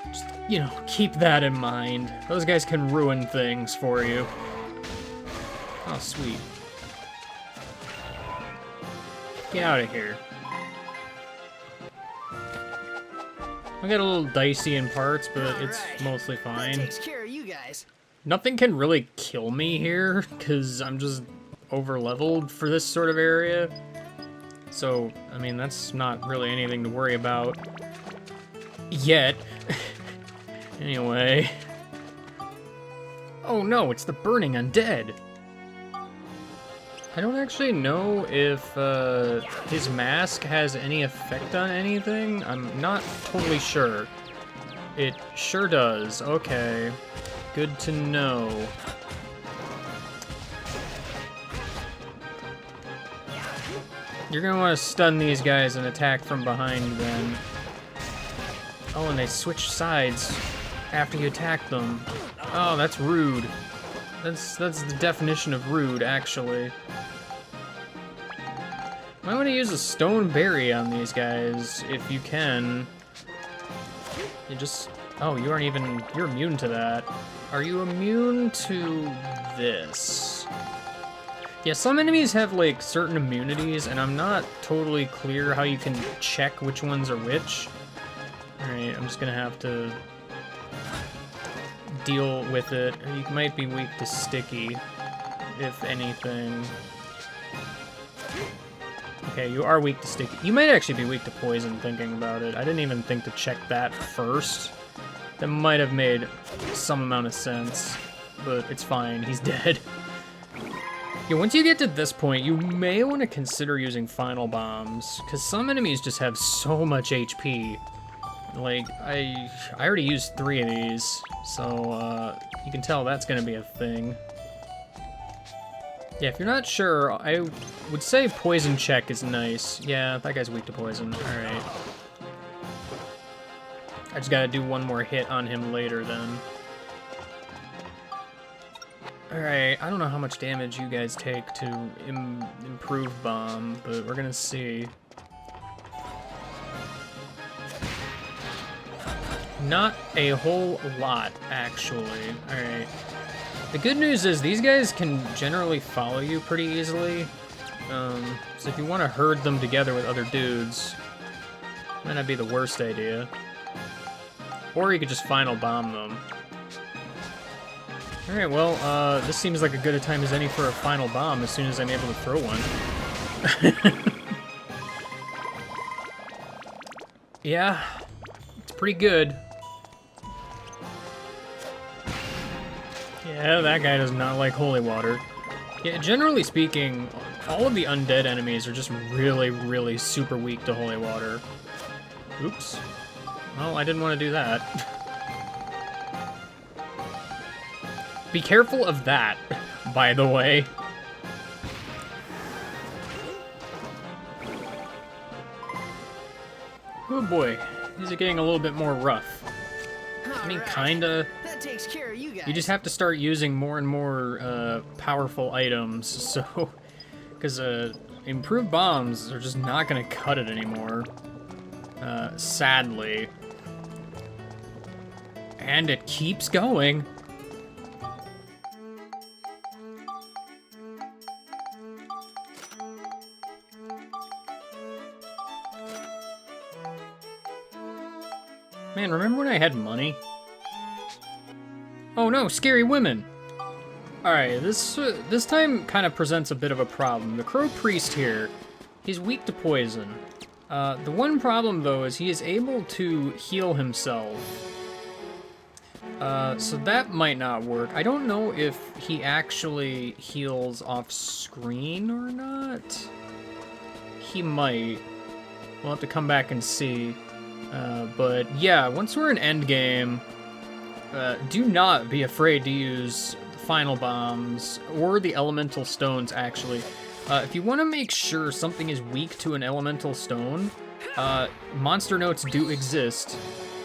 just, you know, keep that in mind. Those guys can ruin things for you. Oh, sweet. Get out of here. I got a little dicey in parts, but it's mostly fine. That takes care of you guys. Nothing can really kill me here, because I'm just over-leveled for this sort of area. So, I mean, that's not really anything to worry about. Yet. Anyway. Oh no, it's the burning undead. I don't actually know if his mask has any effect on anything. I'm not totally sure. It sure does. Okay. Good to know. You're gonna want to stun these guys and attack from behind then. Oh, and they switch sides after you attack them. Oh, that's rude. That's the definition of rude, actually. Might want to use a stone berry on these guys if you can. You just... Oh, you aren't even... You're immune to that. Are you immune to this? Yeah, some enemies have, like, certain immunities, and I'm not totally clear how you can check which ones are which. Alright, I'm just gonna have to deal with it. You might be weak to sticky, if anything. Okay, you are weak to sticky. You might actually be weak to poison, thinking about it. I didn't even think to check that first. That might have made some amount of sense, but it's fine, he's dead. Yeah, once you get to this point, you may want to consider using final bombs, because some enemies just have so much HP. Like, I already used 3 of these, so you can tell that's going to be a thing. Yeah, if you're not sure, I would say poison check is nice. Yeah, that guy's weak to poison. Alright. I just gotta do one more hit on him later then. Alright, I don't know how much damage you guys take to improve bomb, but we're gonna see. Not a whole lot, actually. Alright. The good news is these guys can generally follow you pretty easily. So if you want to herd them together with other dudes, might not be the worst idea. Or you could just final bomb them. Alright, well, this seems like a good a time as any for a final bomb as soon as I'm able to throw one. Yeah, it's pretty good. Yeah, that guy does not like holy water. Yeah, generally speaking, all of the undead enemies are just really, really super weak to holy water. Oops. Well, I didn't want to do that. Be careful of that, by the way. Oh boy, these are getting a little bit more rough. I mean, kinda. That takes care of you guys. You just have to start using more and more powerful items, so... Because improved bombs are just not gonna cut it anymore. Sadly. And it keeps going. Man, remember when I had money? Oh no, scary women! Alright, this time kind of presents a bit of a problem. The Crow Priest here, he's weak to poison. The one problem, though, is he is able to heal himself. So that might not work. I don't know if he actually heals off screen or not. He might. We'll have to come back and see. But yeah, once we're in endgame, do not be afraid to use final bombs or the elemental stones, actually. If you want to make sure something is weak to an elemental stone, monster notes do exist,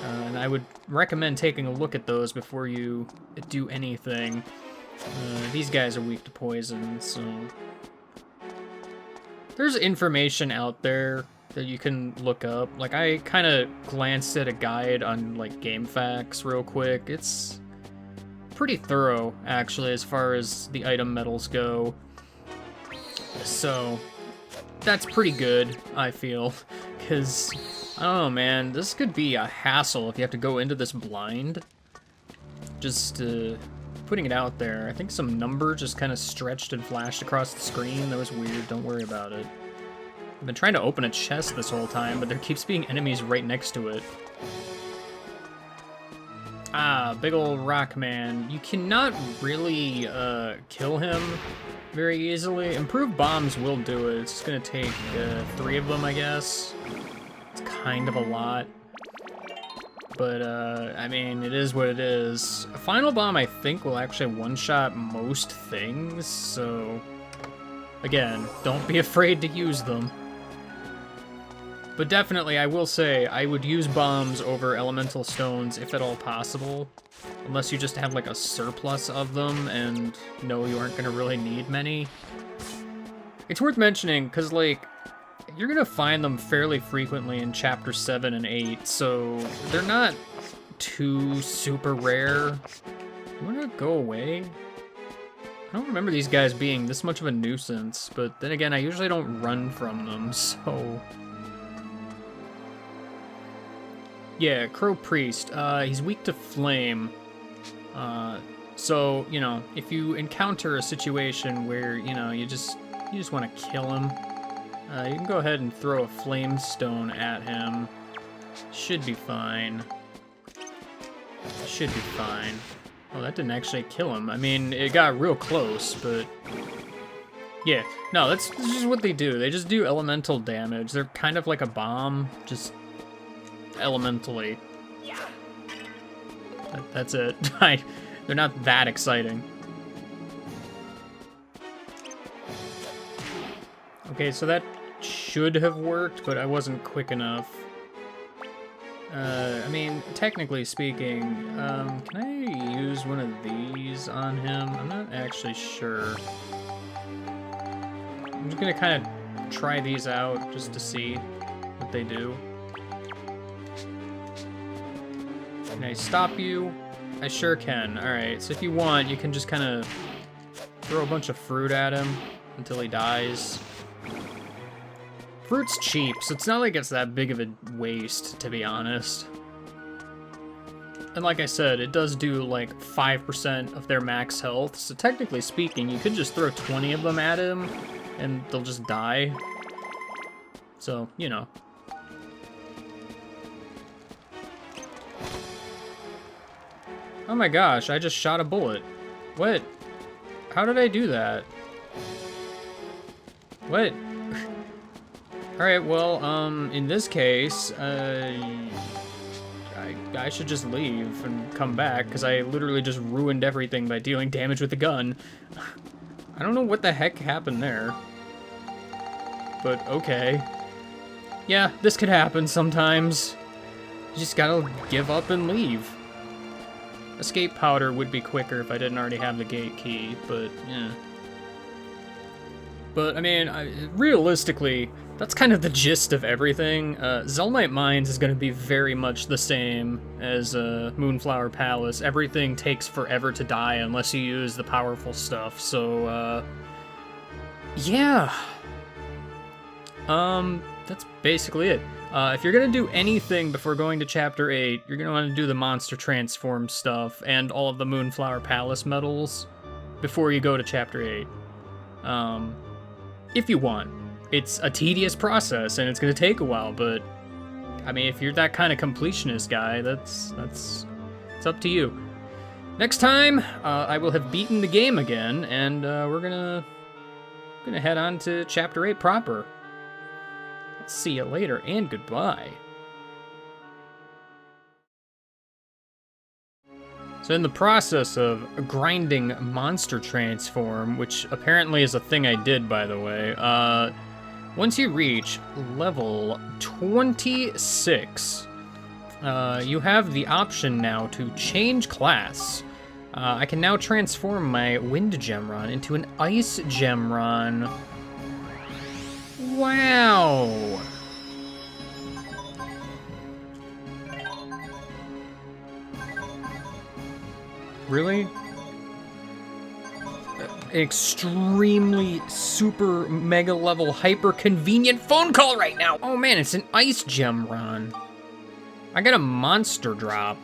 and I would recommend taking a look at those before you do anything. These guys are weak to poison, so... There's information out there that you can look up. Like, I kind of glanced at a guide on, like, GameFAQs real quick. It's pretty thorough, actually, as far as the item medals go. So, that's pretty good, I feel. Because, I don't know, man, this could be a hassle if you have to go into this blind. Just, putting it out there. I think some number just kind of stretched and flashed across the screen. That was weird, don't worry about it. I've been trying to open a chest this whole time, but there keeps being enemies right next to it. Ah, big ol' rock man. You cannot really kill him very easily. Improved bombs will do it. It's gonna take 3 of them, I guess. It's kind of a lot. But, I mean, it is what it is. A final bomb, I think, will actually one-shot most things, so... Again, don't be afraid to use them. But definitely, I will say, I would use bombs over elemental stones if at all possible. Unless you just have, like, a surplus of them and know you aren't gonna really need many. It's worth mentioning, because, like, you're gonna find them fairly frequently in Chapter 7 and 8, so they're not too super rare. You wanna go away? I don't remember these guys being this much of a nuisance, but then again, I usually don't run from them, so... Yeah, Crow Priest. He's weak to flame. So, you know, if you encounter a situation where, you know, you just want to kill him, you can go ahead and throw a flame stone at him. Should be fine. Should be fine. Oh, that didn't actually kill him. I mean, it got real close, but... Yeah, no, that's just what they do. They just do elemental damage. They're kind of like a bomb, just... elementally. That's it. They're not that exciting. Okay, so that should have worked, but I wasn't quick enough. I mean, technically speaking, can I use one of these on him? I'm not actually sure. I'm just gonna kind of try these out just to see what they do. Can I stop you? I sure can. Alright, so if you want, you can just kind of throw a bunch of fruit at him until he dies. Fruit's cheap, so it's not like it's that big of a waste, to be honest. And like I said, it does do like 5% of their max health, so technically speaking, you could just throw 20 of them at him, and they'll just die. So, you know. Oh my gosh, I just shot a bullet. What? How did I do that? What? Alright, well, in this case, I should just leave and come back, because I literally just ruined everything by dealing damage with the gun. I don't know what the heck happened there. But, okay. Yeah, this could happen sometimes. You just gotta give up and leave. Escape powder would be quicker if I didn't already have the gate key, but, yeah. But, I mean, realistically, that's kind of the gist of everything. Zelmite Mines is going to be very much the same as Moonflower Palace. Everything takes forever to die unless you use the powerful stuff, so, yeah. That's basically it. If you're going to do anything before going to Chapter 8, you're going to want to do the Monster Transform stuff and all of the Moonflower Palace medals before you go to Chapter 8. If you want. It's a tedious process, and it's going to take a while, but, I mean, if you're that kind of completionist guy, it's up to you. Next time, I will have beaten the game again, and we're gonna head on to Chapter 8 proper. See you later, and goodbye. So in the process of grinding Monster Transform, which apparently is a thing I did, by the way, once you reach level 26, you have the option now to change class. I can now transform my Wind Gemron into an Ice Gemron. Wow! Really? Extremely super mega level hyper convenient phone call right now! Oh man, it's an Ice Gemron. I got a monster drop.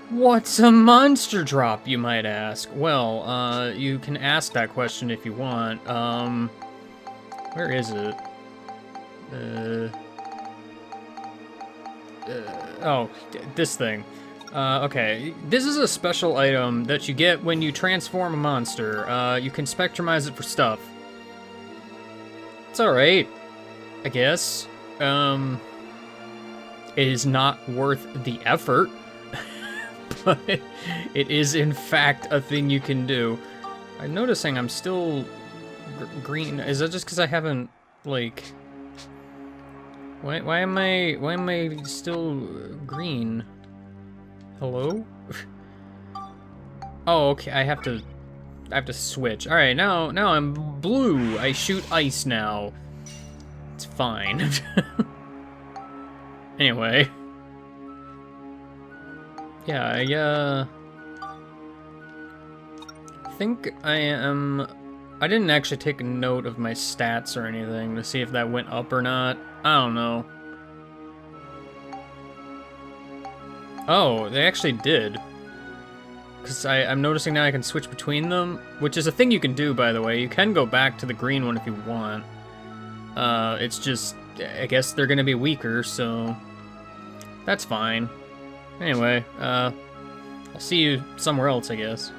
What's a monster drop, you might ask? Well, you can ask that question if you want. Where is it? Oh, this thing. Okay, this is a special item that you get when you transform a monster. You can spectrumize it for stuff. It's alright, I guess. It is not worth the effort, but it is in fact a thing you can do. I'm noticing I'm still green. Is that just because I haven't, like... Why am I still green? Hello? Oh, okay, I have to switch. All right, now I'm blue. I shoot ice now. It's fine. Anyway. Yeah, I think I didn't actually take a note of my stats or anything to see if that went up or not. I don't know. Oh, they actually did. Because I'm noticing now I can switch between them, which is a thing you can do, by the way. You can go back to the green one if you want. It's just, I guess they're gonna be weaker, so that's fine. Anyway, I'll see you somewhere else, I guess.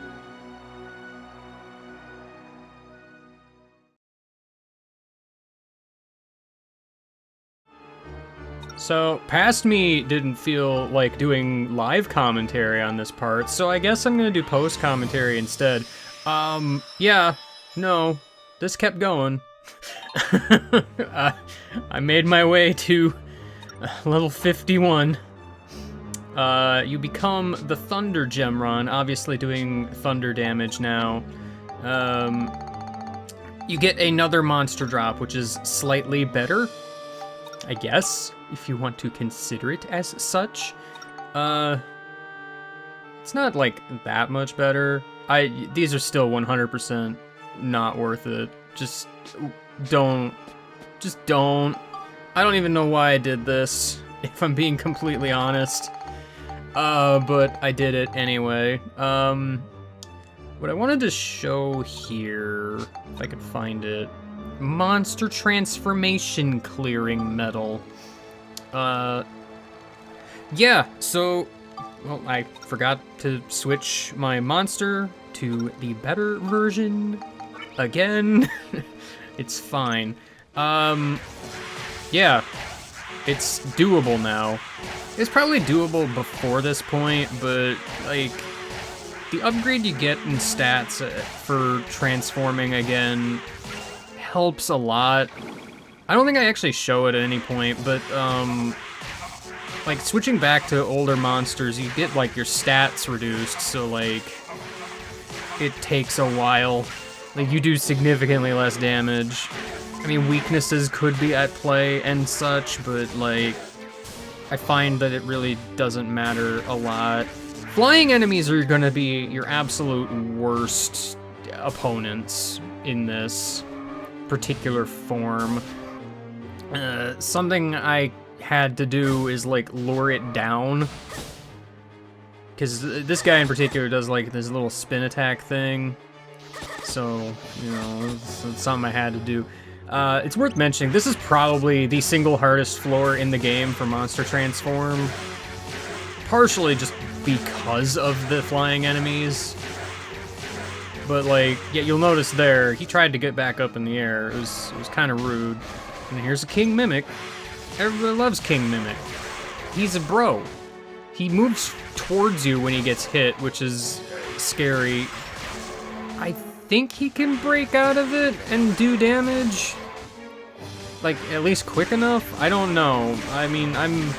So, past me didn't feel like doing live commentary on this part, so I guess I'm gonna do post commentary instead. Yeah, no, this kept going. I made my way to level 51. You become the Thunder Gemron, obviously doing thunder damage now. You get another monster drop, which is slightly better, I guess, if you want to consider it as such. It's not, like, that much better. These are still 100% not worth it. Just don't. I don't even know why I did this, if I'm being completely honest. But I did it anyway. What I wanted to show here, if I could find it, monster transformation clearing medal. Yeah, so, well, I forgot to switch my monster to the better version again. It's fine. Yeah, it's doable now. It's probably doable before this point, but, like, the upgrade you get in stats for transforming again helps a lot. I don't think I actually show it at any point, but, like, switching back to older monsters, you get, like, your stats reduced, so, like, it takes a while. Like, you do significantly less damage. I mean, weaknesses could be at play and such, but, like, I find that it really doesn't matter a lot. Flying enemies are gonna be your absolute worst opponents in this particular form. Something I had to do is, like, lure it down. Because this guy in particular does, like, this little spin attack thing. So, you know, it's something I had to do. It's worth mentioning, this is probably the single hardest floor in the game for Monster Transform. Partially just because of the flying enemies. But, like, yeah, you'll notice there, he tried to get back up in the air. It was kind of rude. And here's a King Mimic. Everybody loves King Mimic. He's a bro. He moves towards you when he gets hit, which is scary. I think he can break out of it and do damage. Like, at least quick enough? I don't know. I mean, I'm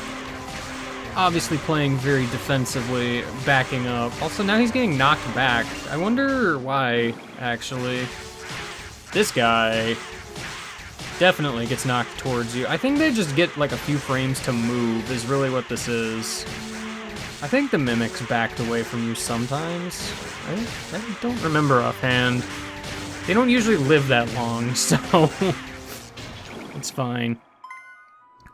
obviously playing very defensively, backing up. Also, now he's getting knocked back. I wonder why, actually. This guy definitely gets knocked towards you. I think they just get, like, a few frames to move is really what this is. I think the Mimics backed away from you sometimes. I don't remember offhand. They don't usually live that long, so it's fine.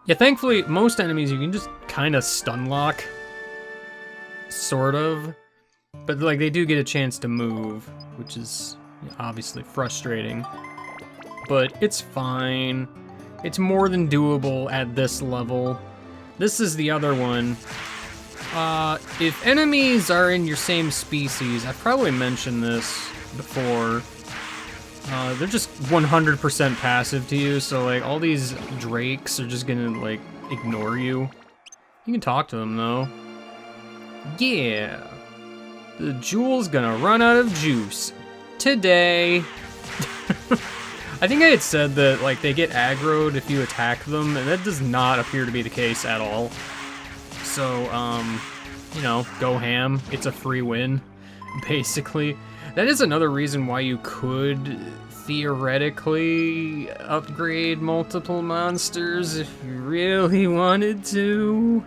Yeah, thankfully, most enemies you can just kind of stun lock. Sort of. But, like, they do get a chance to move, which is obviously frustrating. But it's fine. It's more than doable at this level. This is the other one. If enemies are in your same species, I've probably mentioned this before, they're just 100% passive to you, so like all these drakes are just gonna like ignore you. You can talk to them though. Yeah, the jewel's gonna run out of juice today. I think I had said that like they get aggroed if you attack them, and that does not appear to be the case at all. So, you know, go ham. It's a free win, basically. That is another reason why you could theoretically upgrade multiple monsters if you really wanted to.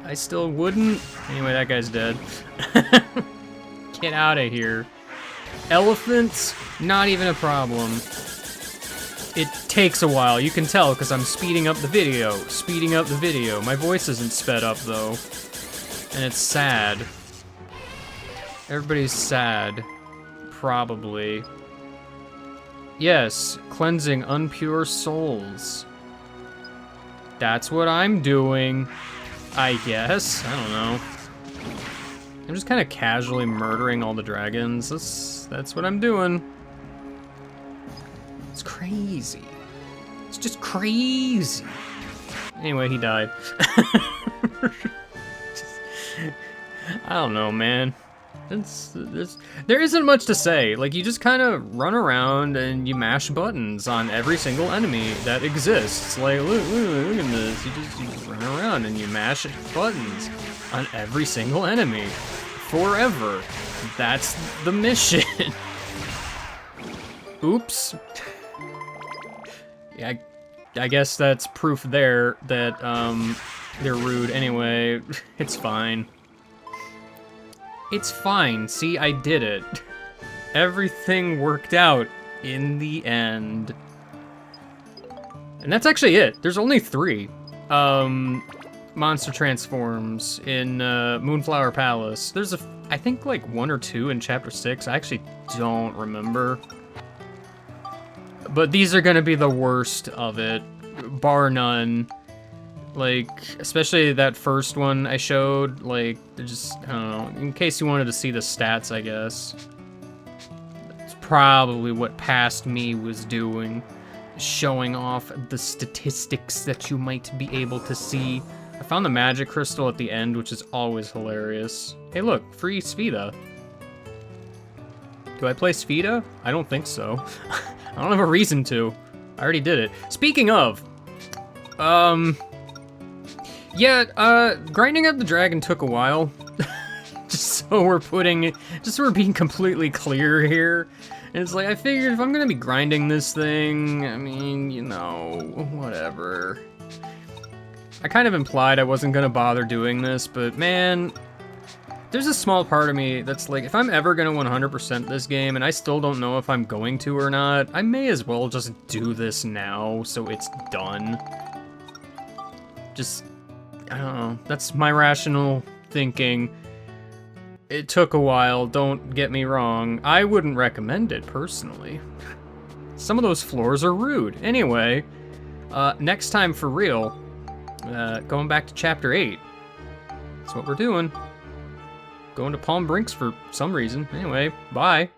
I still wouldn't. Anyway, that guy's dead. Get out of here. Elephants, not even a problem. It takes a while, you can tell, because I'm speeding up the video. My voice isn't sped up, though. And it's sad. Everybody's sad. Probably. Yes, cleansing unpure souls. That's what I'm doing, I guess. I don't know. I'm just kind of casually murdering all the dragons. That's what I'm doing. It's crazy. It's just crazy. Anyway, he died. I don't know, man. There isn't much to say. Like, you just kind of run around and you mash buttons on every single enemy that exists. Like, look at this. You just run around and you mash buttons on every single enemy. Forever. That's the mission. Oops. Yeah, I guess that's proof there that, they're rude. Anyway, it's fine. It's fine. See, I did it. Everything worked out in the end. And that's actually it. There's only 3 monster transforms in Moonflower Palace. There's I think like 1 or 2 in chapter 6. I actually don't remember. But these are gonna be the worst of it, bar none. Like, especially that first one I showed, like, they're just, I don't know, in case you wanted to see the stats, I guess. It's probably what past me was doing, showing off the statistics that you might be able to see. I found the magic crystal at the end, which is always hilarious. Hey look, free Spheda. Do I play Spheda? I don't think so. I don't have a reason to. I already did it. Speaking of, yeah, grinding up the dragon took a while. just so we're being completely clear here. And it's like, I figured if I'm gonna be grinding this thing, I mean, you know, whatever. I kind of implied I wasn't gonna bother doing this, but man, there's a small part of me that's like, if I'm ever gonna 100% this game, and I still don't know if I'm going to or not, I may as well just do this now, so it's done. Just, I don't know, that's my rational thinking. It took a while, don't get me wrong. I wouldn't recommend it, personally. Some of those floors are rude. Anyway, next time for real, going back to chapter 8. That's what we're doing. Going to Palm Brinks for some reason. Anyway, bye.